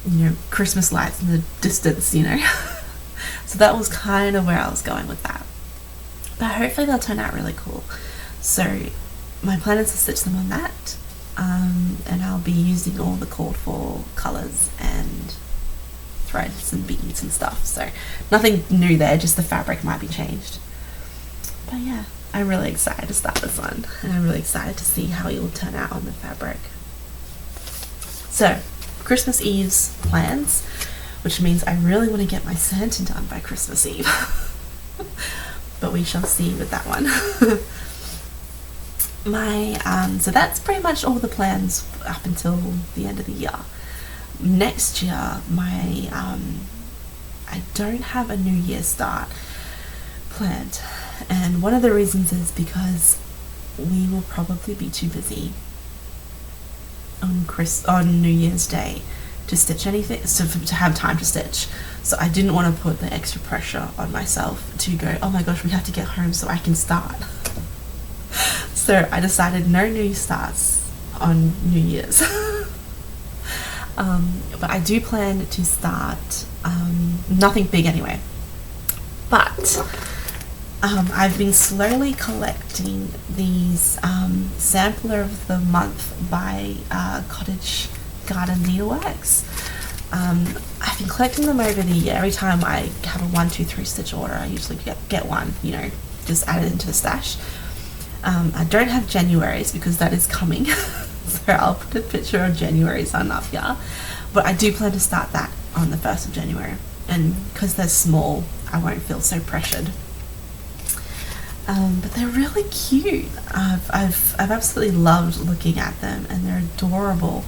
you know, Christmas lights in the distance, you know. So that was kind of where I was going with that. But hopefully they'll turn out really cool. So my plan is to stitch them on that, and I'll be using all the called for colours and threads and beads and stuff. So nothing new there, just the fabric might be changed. But yeah, I'm really excited to start this one, and I'm really excited to see how it will turn out on the fabric. So Christmas Eve's plans, which means I really want to get my Santa done by Christmas Eve. But we shall see with that one. So that's pretty much all the plans up until the end of the year. Next year, I don't have a New Year start planned, and one of the reasons is because we will probably be too busy on New Year's Day to stitch anything, to have time to stitch. So I didn't want to put the extra pressure on myself to go, oh my gosh, we have to get home so I can start. So I decided no new starts on New Year's. But I do plan to start, nothing big anyway, but I've been slowly collecting these Sampler of the Month by Cottage Garden Needleworks. I've been collecting them over the year. Every time I have a 1, 2, 3 stitch order, I usually get one, you know, just add it into the stash. I don't have January's because that is coming. So I'll put a picture of January's on up here. But I do plan to start that on the 1st of January. And because they're small, I won't feel so pressured. But they're really cute. I've absolutely loved looking at them, and they're adorable.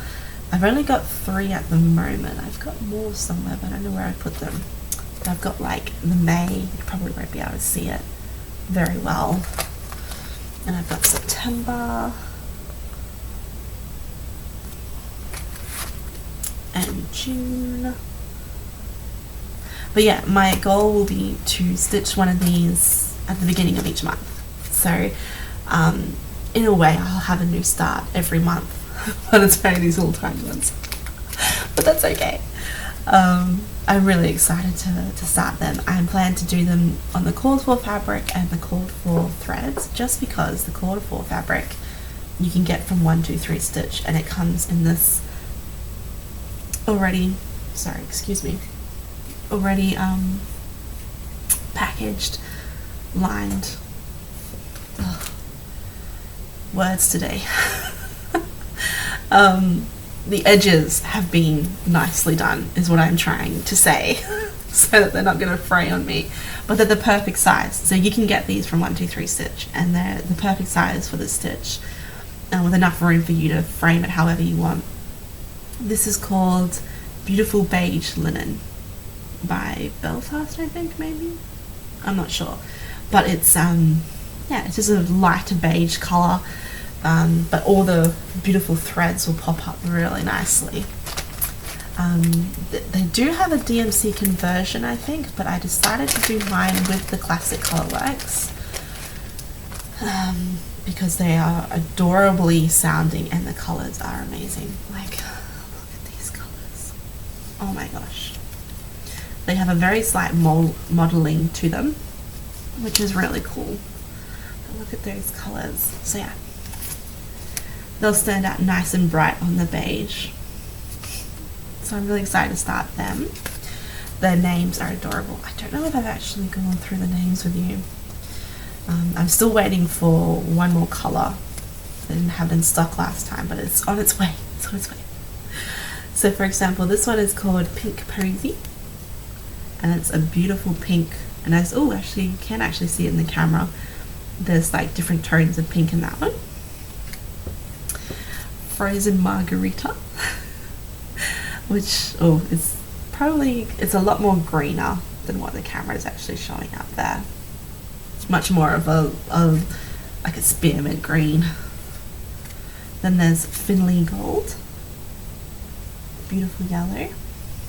I've only got 3 at the moment. I've got more somewhere, but I don't know where I put them. But I've got like the May. You probably won't be able to see it very well. And I've got September and June. But yeah, my goal will be to stitch one of these at the beginning of each month. So in a way, I'll have a new start every month, but it's only these little tiny ones. But that's okay. I'm really excited to start them. I plan to do them on the called for fabric and the called for threads, just because the called for fabric you can get from 1, 2, 3 stitch, and it comes in this already packaged, lined, words today. The edges have been nicely done, is what I'm trying to say, so that they're not going to fray on me, but they're the perfect size. So you can get these from 1, 2, 3 stitch, and they're the perfect size for the stitch, and with enough room for you to frame it however you want. This is called Beautiful Beige Linen by Belfast, I think, maybe, I'm not sure, but it's yeah, it's just a lighter beige colour. But all the beautiful threads will pop up really nicely. They do have a DMC conversion, I think, but I decided to do mine with the classic Colorworks because they are adorably sounding and the colours are amazing. Like, look at these colours. Oh my gosh. They have a very slight modelling to them, which is really cool. But look at those colours. So yeah, they'll stand out nice and bright on the beige. So I'm really excited to start them. Their names are adorable. I don't know if I've actually gone through the names with you. I'm still waiting for one more colour. I didn't have it in stock last time, but it's on its way. It's on its way. So for example, this one is called Pink Posy. and it's a beautiful pink. And as, oh, actually you can actually see it in the camera, there's like different tones of pink in that one. Frozen margarita, which, oh, it's probably, it's a lot more greener than what the camera is actually showing up there. It's much more of a like a spearmint green. Then there's Finley gold, beautiful yellow.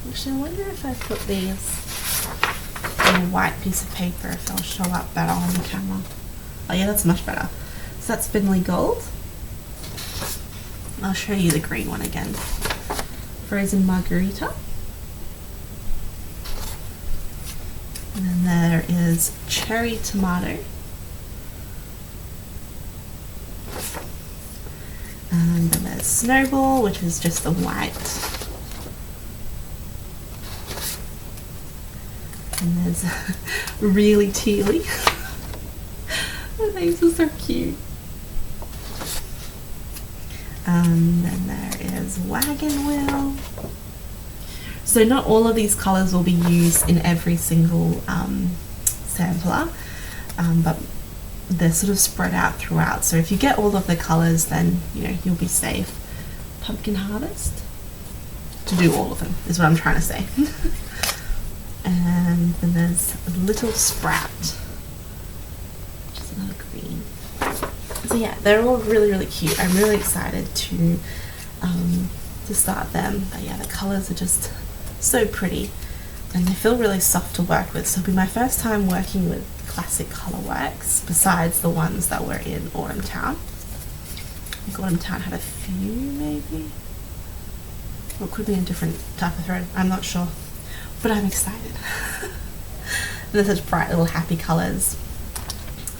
Actually, I wonder if I put these on a white piece of paper, if they'll show up better on the camera. Oh yeah, that's much better. So that's Finley gold. I'll show you the green one again. Frozen margarita. And then there is cherry tomato. And then there's snowball, which is just the white. And there's really tealy. The names are so cute. Then there is wagon wheel. So not all of these colors will be used in every single sampler, but they're sort of spread out throughout. So if you get all of the colors, then you know you'll be safe. Pumpkin harvest. To do all of them is what I'm trying to say. And then there's a little sprout, which is another green. So yeah, they're all really, really cute. I'm really excited to start them. But yeah, the colors are just so pretty, and they feel really soft to work with. So it'll be my first time working with classic color works besides the ones that were in Autumn Town. I think Autumn Town had a few, maybe. Or it could be a different type of thread. I'm not sure, but I'm excited. And they're such bright little happy colors.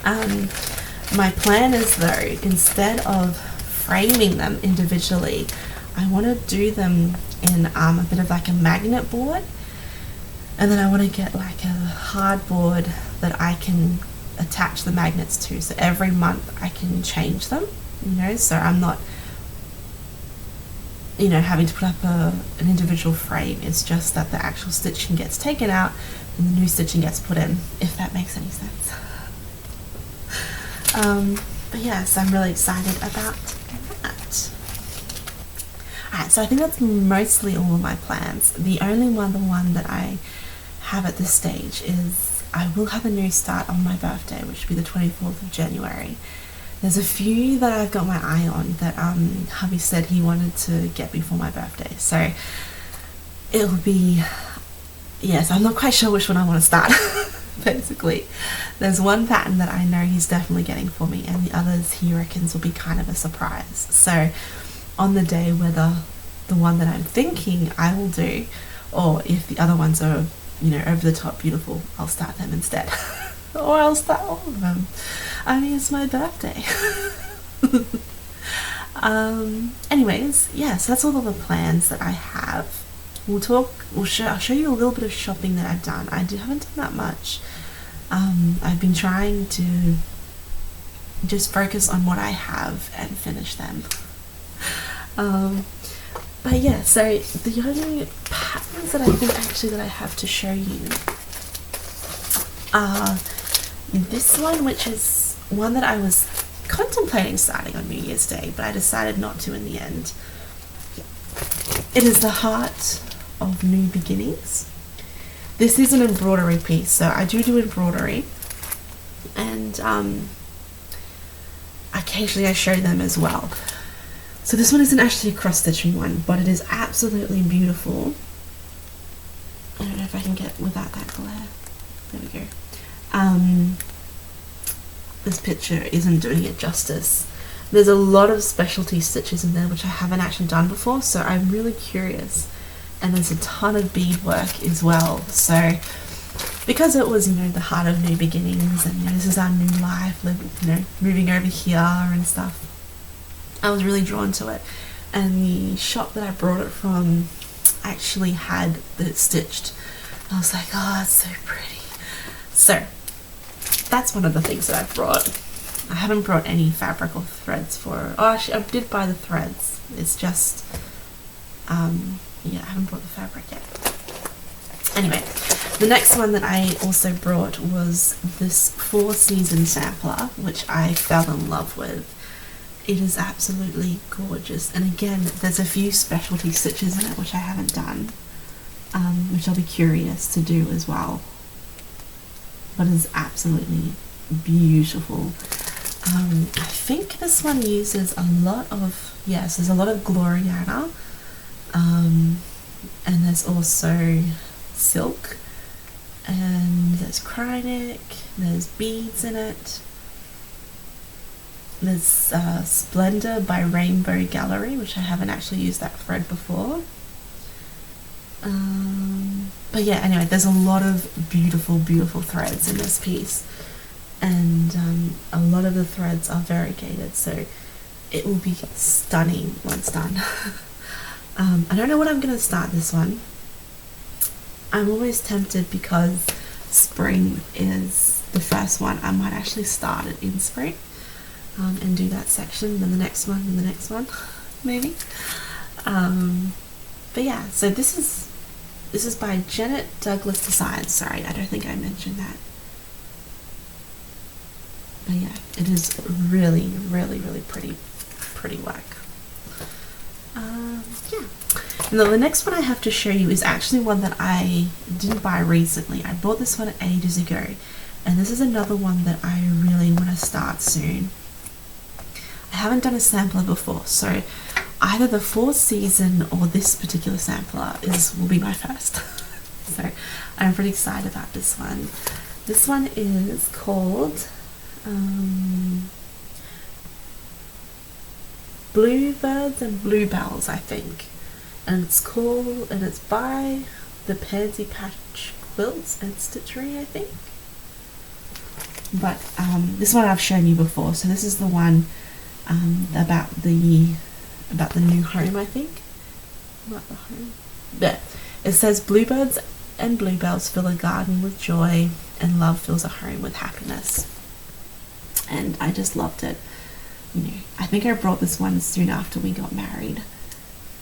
My plan is, though, instead of framing them individually, I want to do them in a bit of like a magnet board, and then I want to get like a hard board that I can attach the magnets to, so every month I can change them, you know, so I'm not, you know, having to put up an individual frame. It's just that the actual stitching gets taken out and the new stitching gets put in, if that makes any sense. But yes, I'm really excited about that. Alright, so I think that's mostly all of my plans. The only one that I have at this stage is I will have a new start on my birthday, which will be the 24th of January. There's a few that I've got my eye on that hubby said he wanted to get before my birthday. So it'll be, yes, I'm not quite sure which one I want to start. Basically, there's one pattern that I know he's definitely getting for me, and the others he reckons will be kind of a surprise. So on the day, whether the one that I'm thinking I will do, or if the other ones are, you know, over the top beautiful, I'll start them instead. Or I'll start all of them. I mean, it's my birthday. Anyways, yeah, so that's all of the plans that I have. I'll show you a little bit of shopping that I've done. I haven't done that much. I've been trying to just focus on what I have and finish them. But yeah, so the only patterns that I think actually that I have to show you are this one, which is one that I was contemplating starting on New Year's Day, but I decided not to in the end. It is the Heart of New Beginnings. This is an embroidery piece, so I do embroidery, and occasionally I show them as well. So this one isn't actually a cross-stitching one, but it is absolutely beautiful. I don't know if I can get without that glare. There we go. This picture isn't doing it justice. There's a lot of specialty stitches in there which I haven't actually done before, so I'm really curious. And there's a ton of beadwork as well. So because it was, you know, the Heart of New Beginnings, and you know, this is our new life, you know, moving over here and stuff, I was really drawn to it. And the shop that I brought it from actually had it stitched. I was like, oh, it's so pretty. So that's one of the things that I've brought. I haven't brought any fabric or threads for, oh actually I did buy the threads, it's just yeah, I haven't brought the fabric yet. Anyway, The next one that I also brought was this 4-season sampler, which I fell in love with. It is absolutely gorgeous, and again, there's a few specialty stitches in it which I haven't done, which I'll be curious to do as well. But it's absolutely beautiful. I think this one uses a lot of, yes, there's a lot of Gloriana, and there's also silk, and there's Krynic, there's beads in it. There's Splendor by Rainbow Gallery, which I haven't actually used that thread before. But yeah, anyway, there's a lot of beautiful, beautiful threads in this piece, and a lot of the threads are variegated, so it will be stunning once done. I don't know what I'm going to start this one. I'm always tempted, because spring is the first one, I might actually start it in spring, and do that section, then the next one, and the next one, maybe. But yeah, so this is by Janet Douglas Designs. Sorry, I don't think I mentioned that. But yeah, it is really, really, really pretty work. Yeah. And then the next one I have to show you is actually one that I didn't buy recently. I bought this one ages ago, and this is another one that I really want to start soon. I haven't done a sampler before, so either the 4-season or this particular sampler will be my first. So I'm pretty excited about this one. This one is called Bluebirds and Bluebells, I think, and it's by the Pansy Patch Quilts and Stitchery, I think. But this one I've shown you before, so this is the one about the new home, I think. About the home. There. It says Bluebirds and Bluebells fill a garden with joy, and love fills a home with happiness. And I just loved it. You know, I think I brought this one soon after we got married,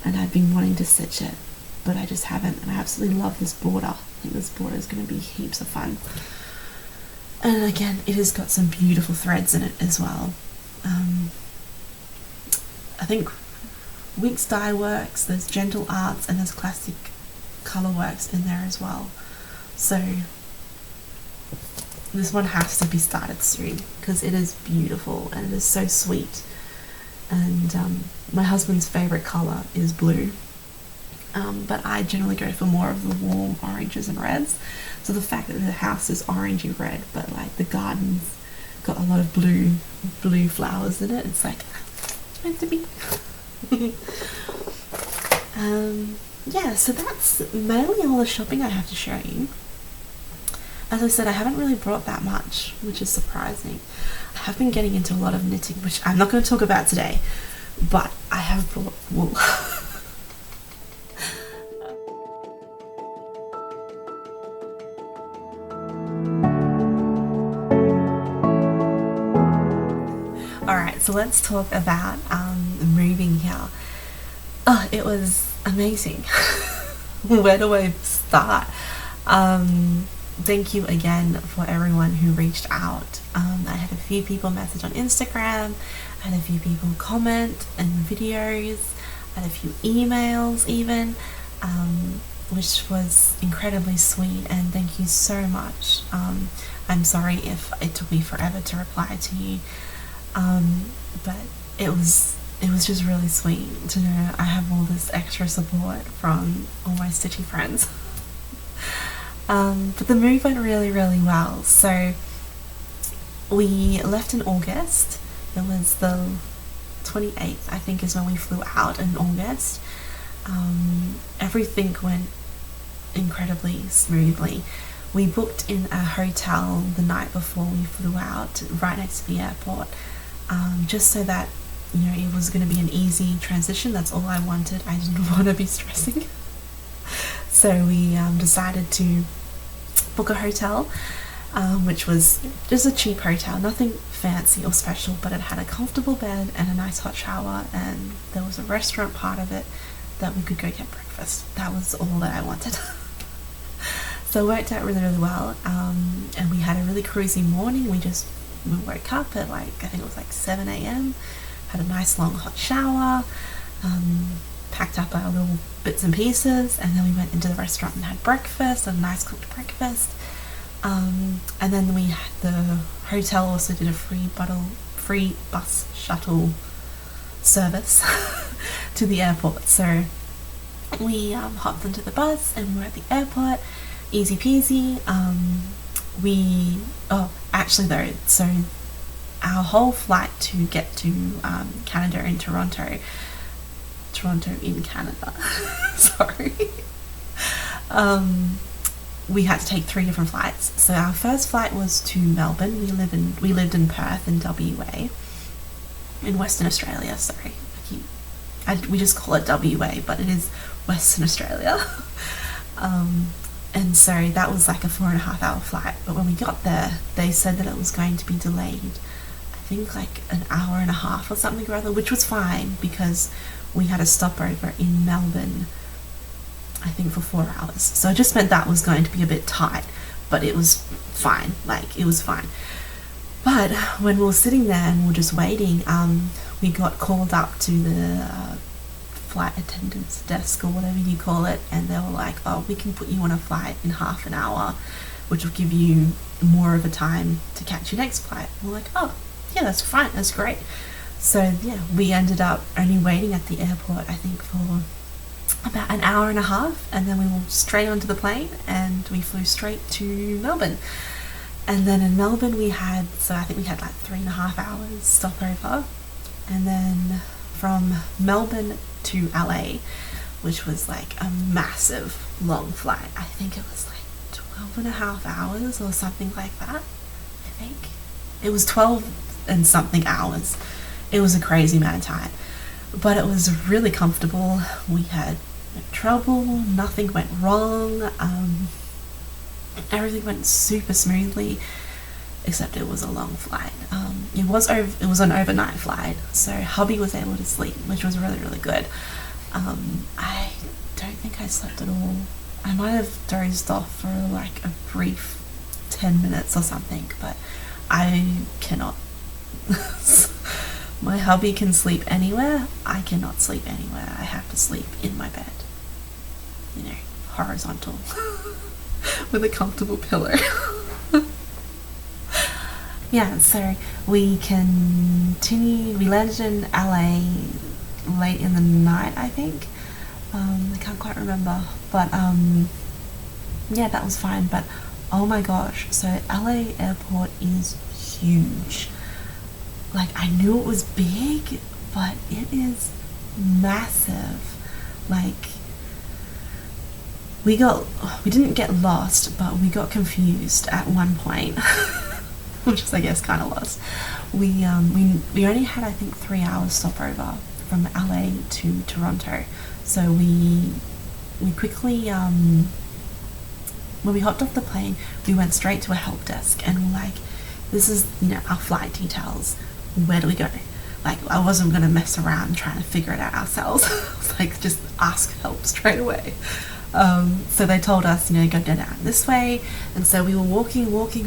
and I've been wanting to stitch it, but I just haven't, and I absolutely love this border. I think this border is going to be heaps of fun. And again, it has got some beautiful threads in it as well. I think Winx Dye Works, there's Gentle Arts, and there's Classic Color Works in there as well. So this one has to be started soon, because it is beautiful and it is so sweet. And my husband's favourite colour is blue, but I generally go for more of the warm oranges and reds. So the fact that the house is orangey red, but like the garden's got a lot of blue flowers in it, it's like it's meant to be. Yeah, so that's mainly all the shopping I have to show you. As I said, I haven't really brought that much, which is surprising. I have been getting into a lot of knitting, which I'm not going to talk about today, but I have brought wool. Alright, so let's talk about moving here. Oh, it was amazing. Where do I start? Thank you again for everyone who reached out. I had a few people message on Instagram, I had a few people comment in videos, I had a few emails even, which was incredibly sweet, and thank you so much. I'm sorry if it took me forever to reply to you, but it was just really sweet to know I have all this extra support from all my stitchy friends. But the move went really, really well. So we left in August. It was the 28th, I think, is when we flew out in August. Everything went incredibly smoothly. We booked in a hotel the night before we flew out, right next to the airport, just so that, you know, it was going to be an easy transition. That's all I wanted. I didn't want to be stressing. So we decided to book a hotel, which was just a cheap hotel, nothing fancy or special, but it had a comfortable bed and a nice hot shower, and there was a restaurant part of it that we could go get breakfast. That was all that I wanted. So it worked out really, really well, and we had a really cruisy morning. We woke up at like, I think it was like 7 a.m, had a nice long hot shower, packed up our little bits and pieces, and then we went into the restaurant and had breakfast, a nice cooked breakfast, and then the hotel also did a free bus shuttle service to the airport. So we hopped into the bus and we were at the airport, easy peasy. Actually though, so our whole flight to get to Canada in Toronto in Canada, sorry, we had to take 3 different flights. So our first flight was to Melbourne. We lived in Perth in WA, in Western Australia. Sorry, we just call it WA, but it is Western Australia. And so that was like a 4.5 hour flight. But when we got there, they said that it was going to be delayed, I think like an hour and a half or something or other, which was fine because we had a stopover in Melbourne, I think for 4 hours. So it just meant that was going to be a bit tight, but it was fine. Like, it was fine. But when we were sitting there and we were just waiting, we got called up to the flight attendant's desk or whatever you call it, and they were like, oh, we can put you on a flight in half an hour, which will give you more of a time to catch your next flight. And we're like, oh yeah, that's fine, that's great. So yeah, we ended up only waiting at the airport, I think, for about an hour and a half, and then we were straight onto the plane and we flew straight to Melbourne. And then in Melbourne I think we had like 3.5 hours stopover, and then from Melbourne to LA, which was like a massive long flight. I think it was like 12.5 hours or something like that. I think it was 12 and something hours. It was a crazy amount of time, but it was really comfortable. We had no trouble, nothing went wrong, everything went super smoothly, except it was a long flight. It was an overnight flight, so hubby was able to sleep, which was really, really good. I don't think I slept at all. I might have dozed off for like a brief 10 minutes or something, but I cannot. My hubby can sleep anywhere. I cannot sleep anywhere. I have to sleep in my bed, horizontal with a comfortable pillow. Yeah, so we continued. We landed in LA late in the night, I think. I can't quite remember, but yeah, that was fine. But oh my gosh, so LA airport is huge. Like, I knew it was big, but it is massive. Like, we didn't get lost, but we got confused at one point. Which is, I guess, kind of lost. We only had, I think, 3 hours stopover from LA to Toronto, so we quickly when we hopped off the plane, we went straight to a help desk and we're like, this is our flight details. Where do we go? Like, I wasn't gonna mess around trying to figure it out ourselves. I was like, just ask help straight away. So they told us, go down this way, and so we were walking, and we're like,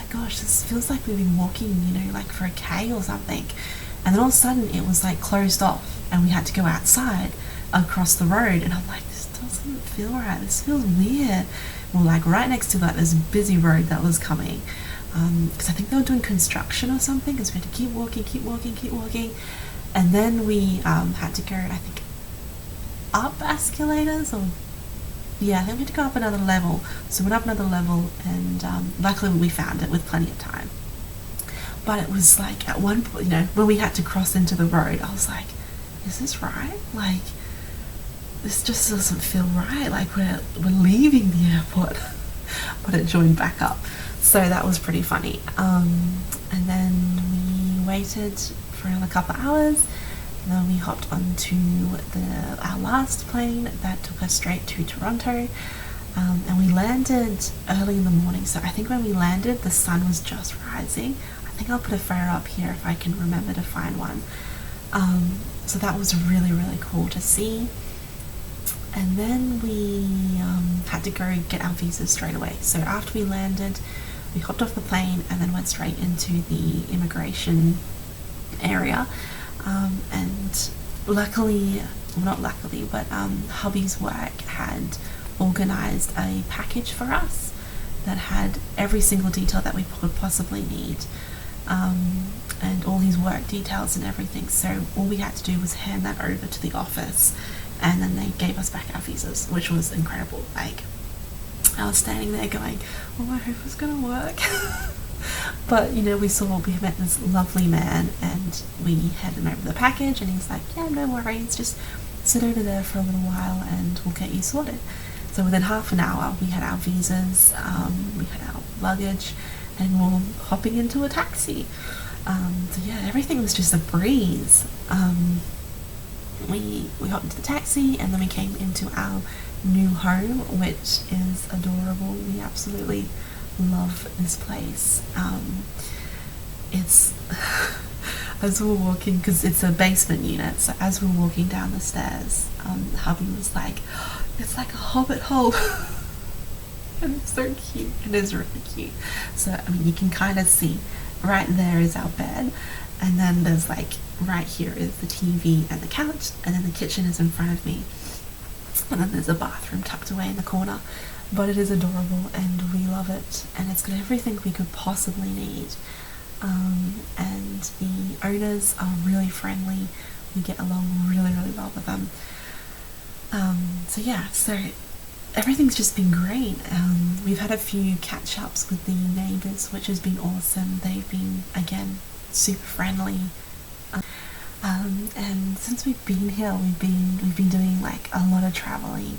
gosh, this feels like we've been walking, like for a K or something. And then all of a sudden it was like closed off and we had to go outside across the road, and I'm like, this doesn't feel right, this feels weird. We're like right next to this busy road that was coming, because I think they were doing construction or something, because we had to keep walking, and then we had to go, I think, up escalators, or yeah, I think we had to go up another level. So we went up another level, and luckily we found it with plenty of time. But it was like, at one point, when we had to cross into the road, I was like, is this right? Like, this just doesn't feel right. Like, we're leaving the airport. But it joined back up. So that was pretty funny. And then we waited for another couple of hours. And then we hopped onto our last plane that took us straight to Toronto, and we landed early in the morning. So I think when we landed, the sun was just rising. I think I'll put a photo up here if I can remember to find one. So that was really, really cool to see. And then we had to go get our visas straight away. So after we landed, we hopped off the plane and then went straight into the immigration area. And luckily, well, not luckily, but hubby's work had organised a package for us that had every single detail that we could possibly need, and all his work details and everything. So all we had to do was hand that over to the office, and then they gave us back our visas, which was incredible. Like, I was standing there going, oh, I hope it's gonna work. But we met this lovely man, and we handed him over the package, and he's like, yeah, no worries, just sit over there for a little while and we'll get you sorted. So within half an hour we had our visas, we had our luggage, and we were hopping into a taxi. So yeah, everything was just a breeze. We hopped into the taxi, and then we came into our new home, which is adorable. We absolutely love this place. It's as we were walking, because it's a basement unit, so as we were walking down the stairs, hubby was like, oh, it's like a hobbit hole. And it's so cute. It is really cute. So you can kind of see right there is our bed, and then there's like right here is the TV and the couch, and then the kitchen is in front of me, and then there's a bathroom tucked away in the corner. But it is adorable, and we love it, and it's got everything we could possibly need. And the owners are really friendly. We get along really, really well with them. So everything's just been great. We've had a few catch-ups with the neighbours, which has been awesome. They've been, again, super friendly. And since we've been here, we've been doing like a lot of travelling,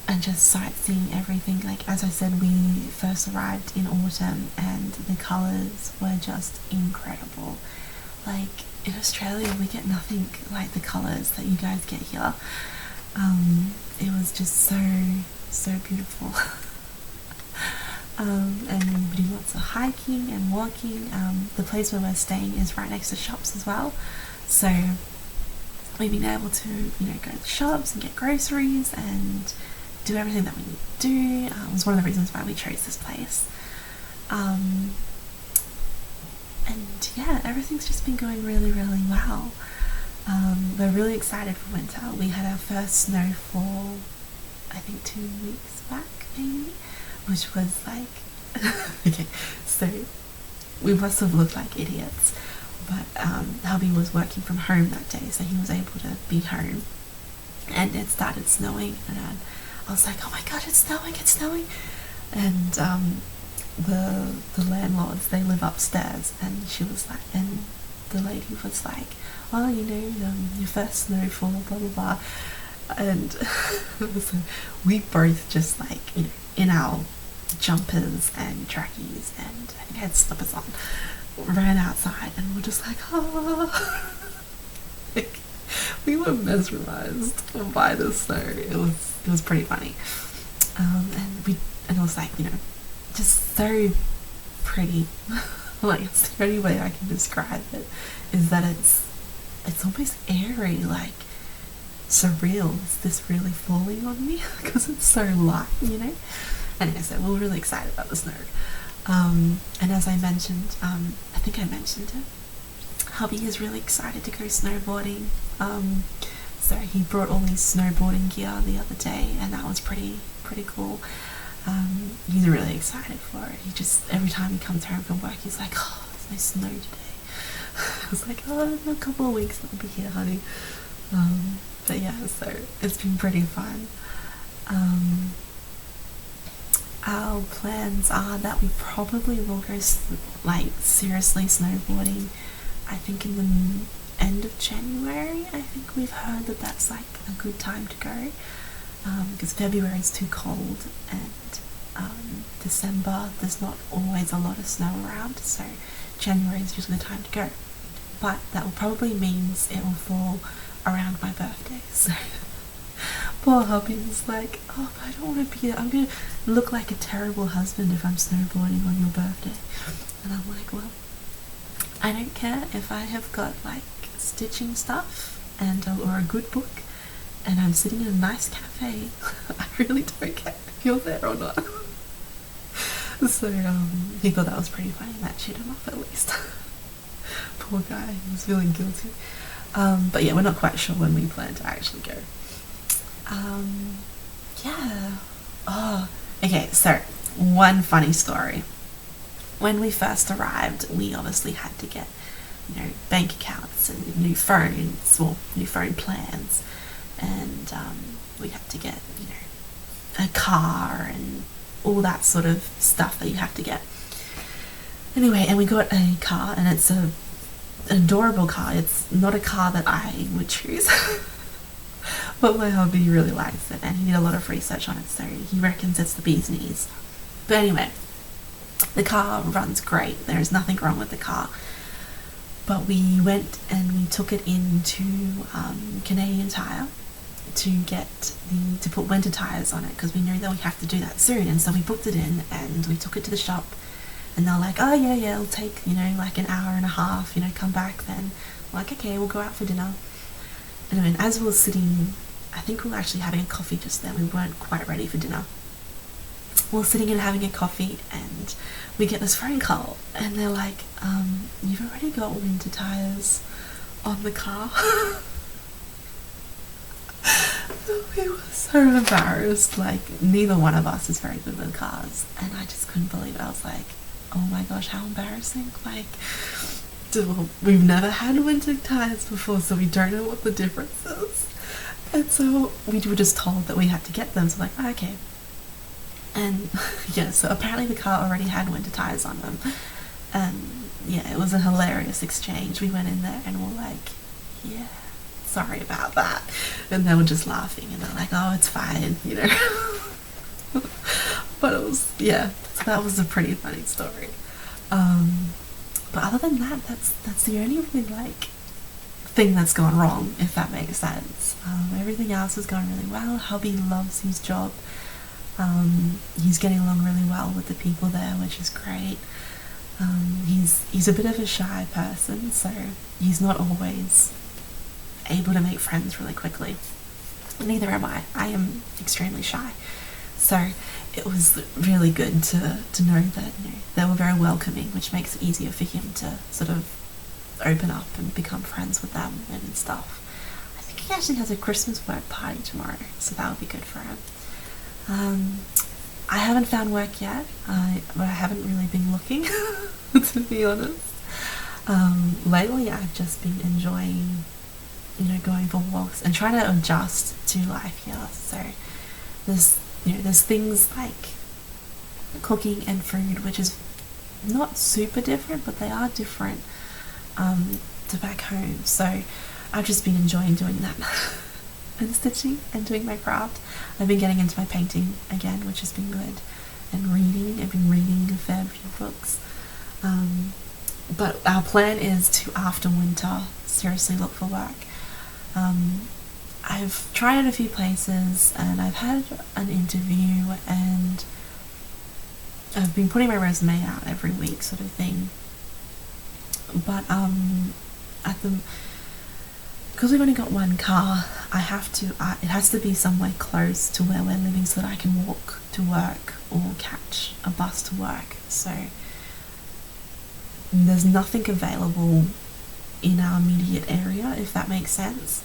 and just sightseeing everything. Like, as I said, we first arrived in autumn, and the colours were just incredible. Like, in Australia we get nothing like the colours that you guys get here. It was just so beautiful. And we do lots of hiking and walking. The place where we're staying is right next to shops as well, so we've been able to go to the shops and get groceries and do everything that we need to do. It was one of the reasons why we chose this place. And yeah, everything's just been going really, really well. We're really excited for winter. We had our first snowfall, I think 2 weeks back maybe, which was like okay, so we must have looked like idiots, but hubby was working from home that day, so he was able to be home, and it started snowing, and I was like, oh my god, it's snowing. And the landlords, they live upstairs, and she was like, and the lady was like, oh, your first snowfall, blah blah blah. And so we both just like, in our jumpers and trackies, and I think I had slippers on, ran outside, and we're just like, oh. Like, we were mesmerized by the snow. It was pretty funny. And it was like, just so pretty. Like, it's the only way I can describe it is that it's almost airy, like surreal. Is this really falling on me? Because it's so light, Anyway, so we're really excited about the snow. And as I mentioned, I think I mentioned it, hubby is really excited to go snowboarding. So he brought all his snowboarding gear the other day, and that was pretty cool. He's really excited for it. He just, every time he comes home from work, he's like, oh, there's no snow today. I was like, oh, in a couple of weeks it'll be here, honey. But yeah, so it's been pretty fun. Our plans are that we probably will go seriously snowboarding, I think in the end of January. I think we've heard that that's like a good time to go, because February is too cold, and December there's not always a lot of snow around, so January is usually the time to go. But that will probably means it will fall around my birthday, so poor hubby was like, oh, but I don't want to be, I'm going to look like a terrible husband if I'm snowboarding on your birthday. And I'm like, well, I don't care if I have got like stitching stuff and or a good book, and I'm sitting in a nice cafe. I really don't care if you're there or not. So he thought that was pretty funny, and that cheered him off at least. Poor guy, he was feeling guilty. But yeah, we're not quite sure when we plan to actually go. Yeah. Oh, okay, so one funny story. When we first arrived, we obviously had to get, bank accounts and new phones, or new phone plans, and we had to get, a car and all that sort of stuff that you have to get. Anyway, and we got a car, and it's an adorable car. It's not a car that I would choose, but my hubby really likes it, and he did a lot of research on it, so he reckons it's the bee's knees. But anyway, the car runs great. There is nothing wrong with the car. But we went and we took it into Canadian Tire to put winter tires on it, because we knew that we have to do that soon. And so we booked it in and we took it to the shop, and they're like, oh yeah, it'll take like an hour and a half, come back then. We're like, okay, we'll go out for dinner. And then as we were sitting, I think we were actually having a coffee just then. We weren't quite ready for dinner. We're sitting and having a coffee, and we get this phone call, and they're like, you've already got winter tires on the car. We were so embarrassed. Like, neither one of us is very good with cars, and I just couldn't believe it. I was like, oh my gosh, how embarrassing. Like, we've never had winter tires before, so we don't know what the difference is. And so we were just told that we had to get them, so like, okay. And yeah, so apparently the car already had winter tires on them, and yeah, it was a hilarious exchange. We went in there and we're like, yeah, sorry about that, and they were just laughing, and they're like, oh, it's fine, But it was, yeah, so that was a pretty funny story. But other than that, that's the only really thing that's gone wrong, if that makes sense. Everything else is going really well. Hubby loves his job. He's getting along really well with the people there, which is great. He's a bit of a shy person, so he's not always able to make friends really quickly. Neither am I. I am extremely shy. So it was really good to know that they were very welcoming, which makes it easier for him to sort of open up and become friends with them and stuff. I think he actually has a Christmas work party tomorrow, so that would be good for him. I haven't found work yet, but I haven't really been looking, to be honest. Lately I've just been enjoying, going for walks and trying to adjust to life here. So there's things like cooking and food, which is not super different, but they are different to back home. So I've just been enjoying doing that. And stitching and doing my craft. I've been getting into my painting again, which has been good, and reading. I've been reading a fair few books. But our plan is to, after winter, seriously look for work. I've tried a few places, and I've had an interview, and I've been putting my resume out every week, sort of thing. But because we've only got one car, it has to be somewhere close to where we're living, so that I can walk to work or catch a bus to work. So there's nothing available in our immediate area, if that makes sense.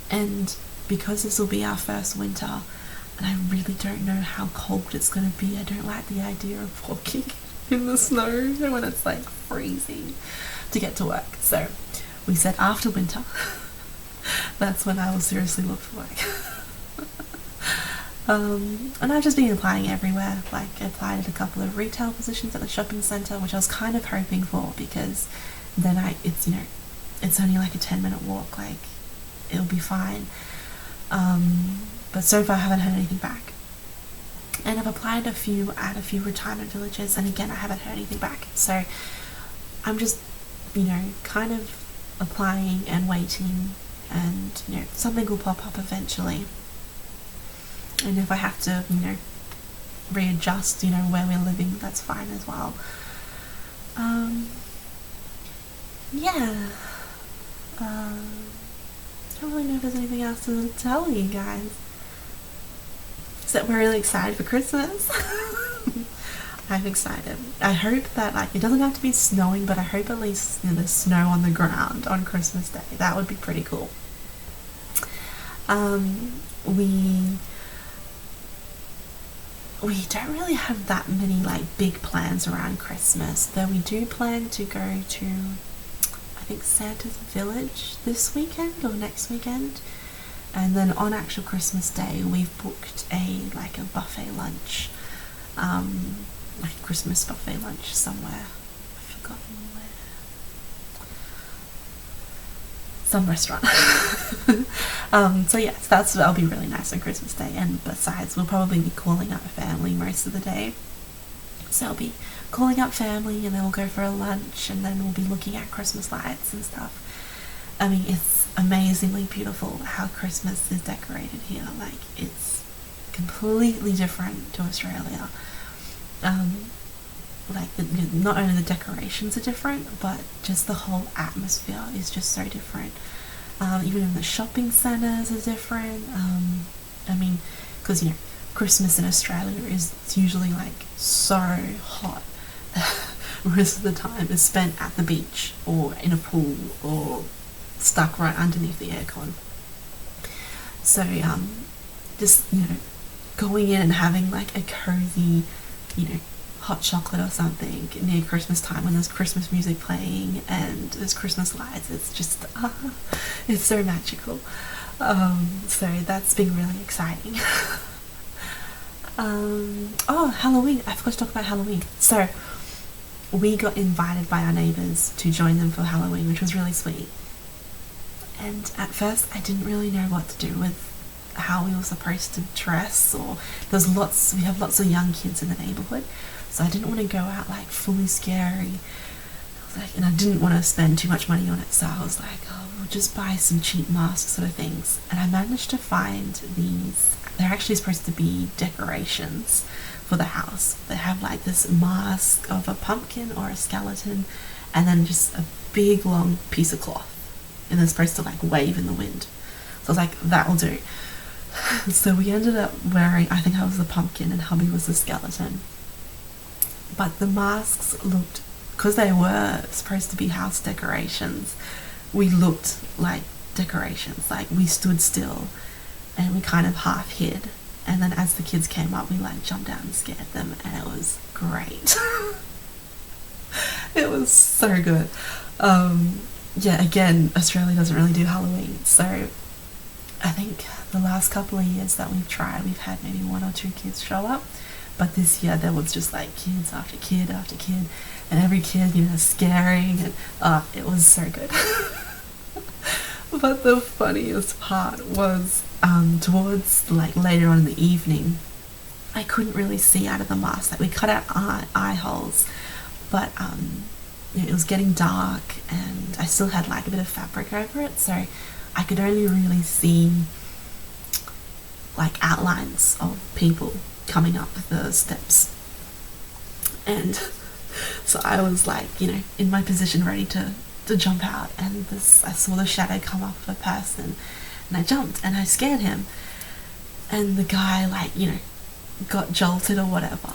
And because this will be our first winter, and I really don't know how cold it's going to be, I don't like the idea of walking in the snow when it's freezing to get to work. So we said after winter, that's when I will seriously look for work. And I've just been applying everywhere. I applied at a couple of retail positions at the shopping centre, which I was kind of hoping for, because then it's only a 10-minute walk, it'll be fine. But so far I haven't heard anything back. And I've applied at a few retirement villages, and again I haven't heard anything back. So I'm just kind of applying and waiting, and something will pop up eventually. And if I have to readjust where we're living, that's fine as well. really know if there's anything else to tell you guys. Except we're really excited for Christmas. I'm excited. I hope that, like, it doesn't have to be snowing, but I hope at least, you know, there's snow on the ground on Christmas Day. That would be pretty cool. We don't really have that many, like, big plans around Christmas, though we do plan to go to, I think, Santa's Village this weekend or next weekend. And then on actual Christmas Day, we've booked a buffet lunch, like a Christmas buffet lunch somewhere. I've forgotten where. Some restaurant. So yes, that'll be really nice on Christmas Day. And besides, we'll probably be calling up family most of the day. So I'll be calling up family, and then we'll go for a lunch, and then we'll be looking at Christmas lights and stuff. I mean, it's amazingly beautiful how Christmas is decorated here. Like, it's completely different to Australia. Not only the decorations are different, but just the whole atmosphere is just so different. Even in the shopping centres are different. I mean, because, you know, Christmas in Australia is usually, like, so hot. Most of the time is spent at the beach or in a pool or stuck right underneath the aircon. So just, you know, going in and having like a cozy, you know, hot chocolate or something near Christmas time when there's Christmas music playing and there's Christmas lights, it's just it's so magical. So that's been really exciting. Oh, Halloween, I forgot to talk about Halloween. So we got invited by our neighbours to join them for Halloween, which was really sweet. And at first I didn't really know what to do with how we were supposed to dress, or we have lots of young kids in the neighbourhood, so I didn't want to go out like fully scary. I was like, and I didn't want to spend too much money on it, so I was like, oh, we'll just buy some cheap masks sort of things. And I managed to find these. They're actually supposed to be decorations for the house. They have like this mask of a pumpkin or a skeleton, and then just a big long piece of cloth, and they're supposed to like wave in the wind. So I was like, that'll do. So we ended up wearing, I think I was the pumpkin and hubby was the skeleton. But the masks looked, because they were supposed to be house decorations, we looked like decorations. Like, we stood still and we kind of half hid. And then as the kids came up, we like jumped out and scared them, and it was great. It was so good. Yeah, again, Australia doesn't really do Halloween, so I think the last couple of years that we've tried, we've had maybe 1 or 2 kids show up, but this year there was just like kids after kid after kid, and every kid, you know, scaring, and it was so good. But the funniest part was towards like later on in the evening, I couldn't really see out of the mask. Like, we cut out eye holes, but you know, it was getting dark and I still had like a bit of fabric over it, so I could only really see like outlines of people coming up the steps. And so I was like, you know, in my position ready to jump out, and I saw the shadow come up of a person, and I jumped and I scared him, and the guy, like, you know, got jolted or whatever,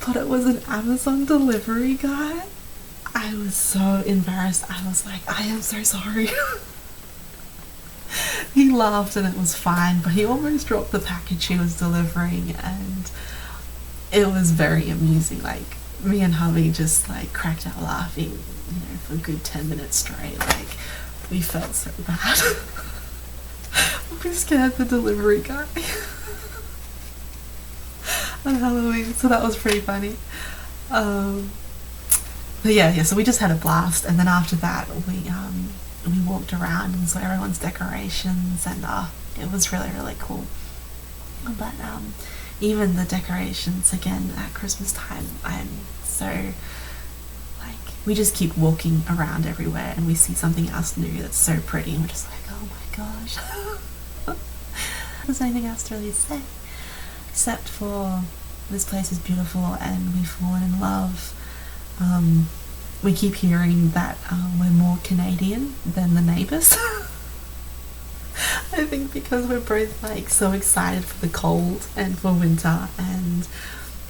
but it was an Amazon delivery guy. I was so embarrassed. I was like, I am so sorry. He laughed and it was fine, but he almost dropped the package he was delivering, and it was very amusing. Like, me and hubby just like cracked out laughing, you know, for a good 10 minutes straight. Like, we felt so bad. We scared the delivery guy on Halloween, so that was pretty funny. But yeah, so we just had a blast, and then after that we walked around and saw everyone's decorations, and it was really, really cool. But even the decorations again at Christmas time, I'm so like, we just keep walking around everywhere and we see something else new that's so pretty, and we're just like, oh my gosh. There's anything else to really say except for this place is beautiful and we've fallen in love. We keep hearing that we're more Canadian than the neighbours. I think because we're both like so excited for the cold and for winter, and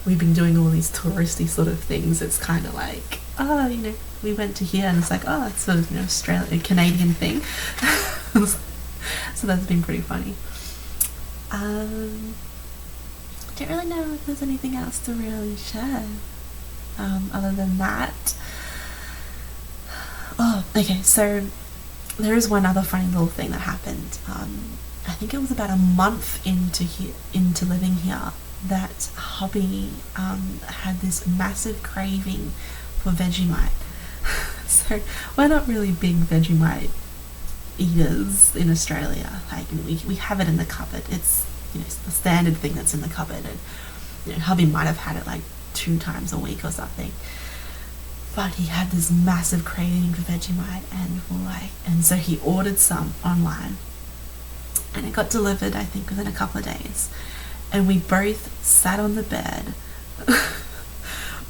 we've been doing all these touristy sort of things, it's kind of like, oh, you know, we went to here and it's like, oh, it's sort of, you know, Australian, Canadian thing. So that's been pretty funny. I don't really know if there's anything else to really share other than that. Oh, okay, so there is one other funny little thing that happened. I think it was about a month into living here that hubby had this massive craving for Vegemite. So we're not really big Vegemite eaters in Australia. Like, we have it in the cupboard. It's, you know, it's the standard thing that's in the cupboard, and, you know, hubby might have had it like 2 times a week or something. But he had this massive craving for Vegemite, and so he ordered some online, and it got delivered, I think, within a couple of days. And we both sat on the bed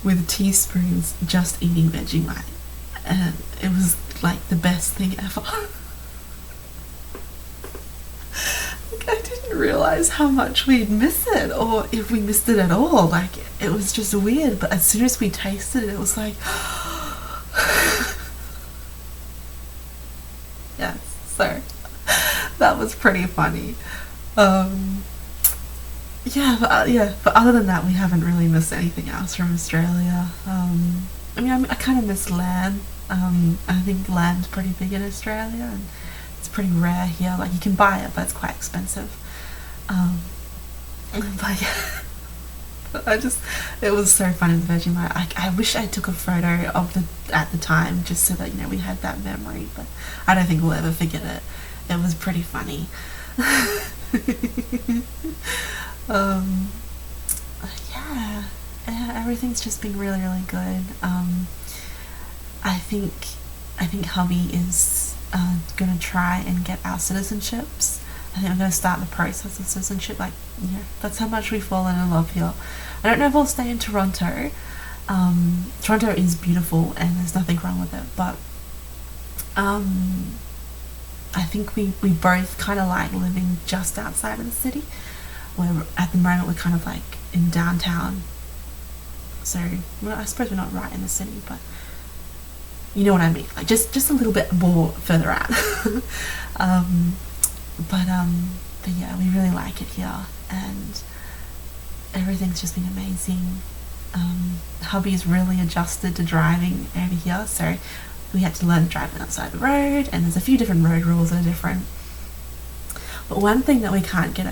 with teaspoons just eating Vegemite, and it was like the best thing ever. Like, I didn't realize how much we'd miss it, or if we missed it at all. Like, it was just weird, but as soon as we tasted it, it was like yeah, so that was pretty funny. But other than that, we haven't really missed anything else from Australia. I mean, I kind of miss lamb. I think lamb's pretty big in Australia, and it's pretty rare here. Like, you can buy it, but it's quite expensive. But yeah, it was so funny with Vegemite. I wish I took a photo of at the time, just so that, you know, we had that memory, but I don't think we'll ever forget it. It was pretty funny. Yeah, everything's just been really, really good. I think hubby is gonna try and get our citizenships. I think I'm gonna start the process of citizenship. Like, yeah, that's how much we've fallen in love here. I don't know if I'll stay in Toronto. Toronto is beautiful and there's nothing wrong with it, but I think we both kind of like living just outside of the city, where at the moment we're kind of like in downtown. So, well, I suppose we're not right in the city, but you know what I mean, like just a little bit more further out. But yeah, we really like it here, and everything's just been amazing. Hubby's really adjusted to driving over here, so we had to learn driving outside the road, and there's a few different road rules that are different. But one thing that we can't get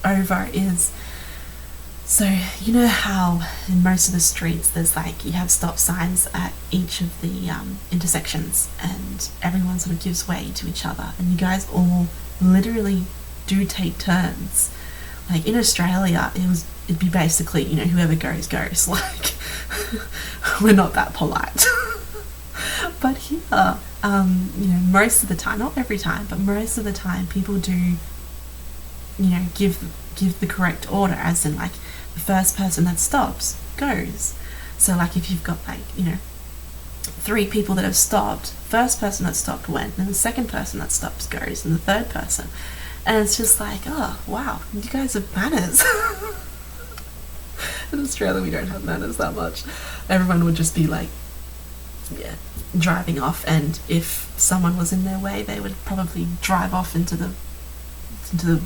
over is, so you know how in most of the streets there's like, you have stop signs at each of the intersections, and everyone sort of gives way to each other, and you guys all literally do take turns. Like in Australia, it'd be basically, you know, whoever goes. Like, we're not that polite. But here, you know, most of the time, not every time, but most of the time, people do, you know, give the correct order, as in like the first person that stops goes. So like if you've got like, you know, 3 people that have stopped, first person that stopped went, and the second person that stops goes, and the third person. And it's just like, oh wow, you guys have manners. In Australia we don't have manners that much. Everyone would just be like, yeah, driving off, and if someone was in their way, they would probably drive off into the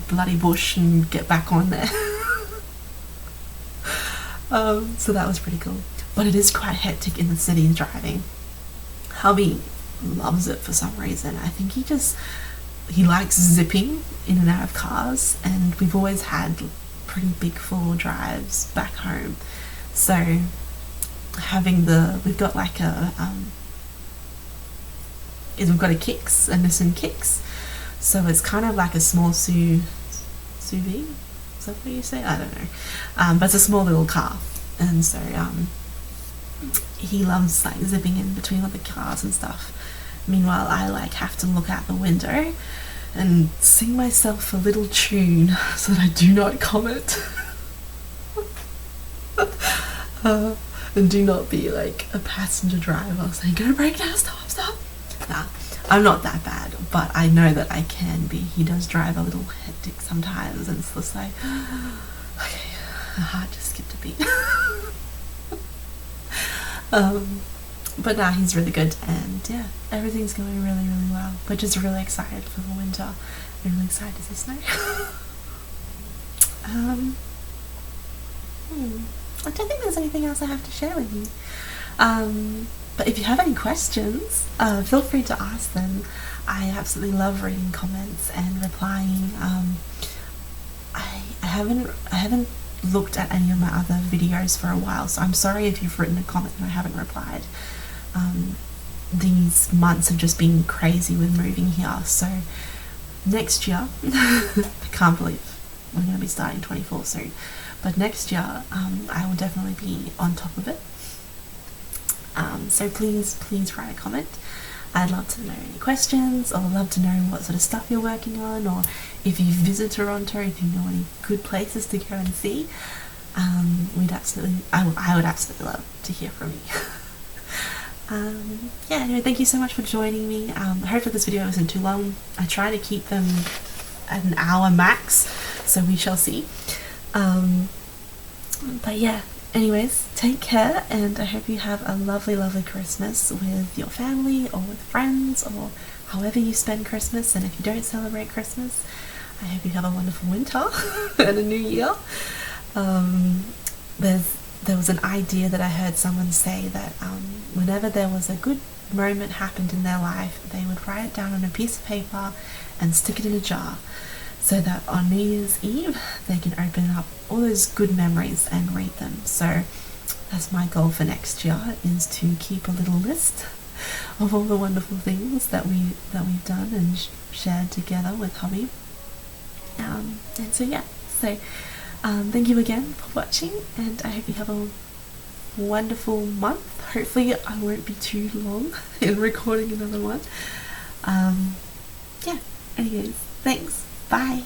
bloody bush and get back on there. So that was pretty cool. But it is quite hectic in the city driving. Hubby loves it for some reason. I think he likes zipping in and out of cars, and we've always had pretty big 4-wheel drives back home. So we've got like we've got a Nissan Kicks. So it's kind of like a small SUV. Is that what you say? I don't know. But it's a small little car, and so he loves like zipping in between other cars and stuff. Meanwhile, I like have to look out the window and sing myself a little tune so that I do not comment. And do not be like a passenger driver saying, "Go brake now, stop." Nah, I'm not that bad, but I know that I can be. He does drive a little hectic sometimes, and it's just like, okay, my heart just skipped a beat. But now he's really good, and yeah, everything's going really, really well. We're just really excited for the winter. We're really excited to see snow. I don't think there's anything else I have to share with you. But if you have any questions, feel free to ask them. I absolutely love reading comments and replying. I haven't looked at any of my other videos for a while, so I'm sorry if you've written a comment and I haven't replied. These months have just been crazy with moving here, so next year, I can't believe we're going to be starting 24 soon, but next year I will definitely be on top of it. So please write a comment. I'd love to know any questions, or I'd love to know what sort of stuff you're working on, or if you visit Toronto, if you know any good places to go and see. I would absolutely love to hear from you. Yeah, anyway, thank you so much for joining me. Hopefully this video isn't too long. I try to keep them at an hour max, so we shall see. But yeah, anyways, take care, and I hope you have a lovely, lovely Christmas with your family or with friends, or however you spend Christmas. And if you don't celebrate Christmas, I hope you have a wonderful winter and a new year. There was an idea that I heard someone say that whenever there was a good moment happened in their life, they would write it down on a piece of paper and stick it in a jar, so that on New Year's Eve they can open up all those good memories and read them. So that's my goal for next year, is to keep a little list of all the wonderful things that we've done and shared together with hubby. And so yeah, thank you again for watching, and I hope you have a wonderful month. Hopefully I won't be too long in recording another one. Yeah, anyways, thanks, bye.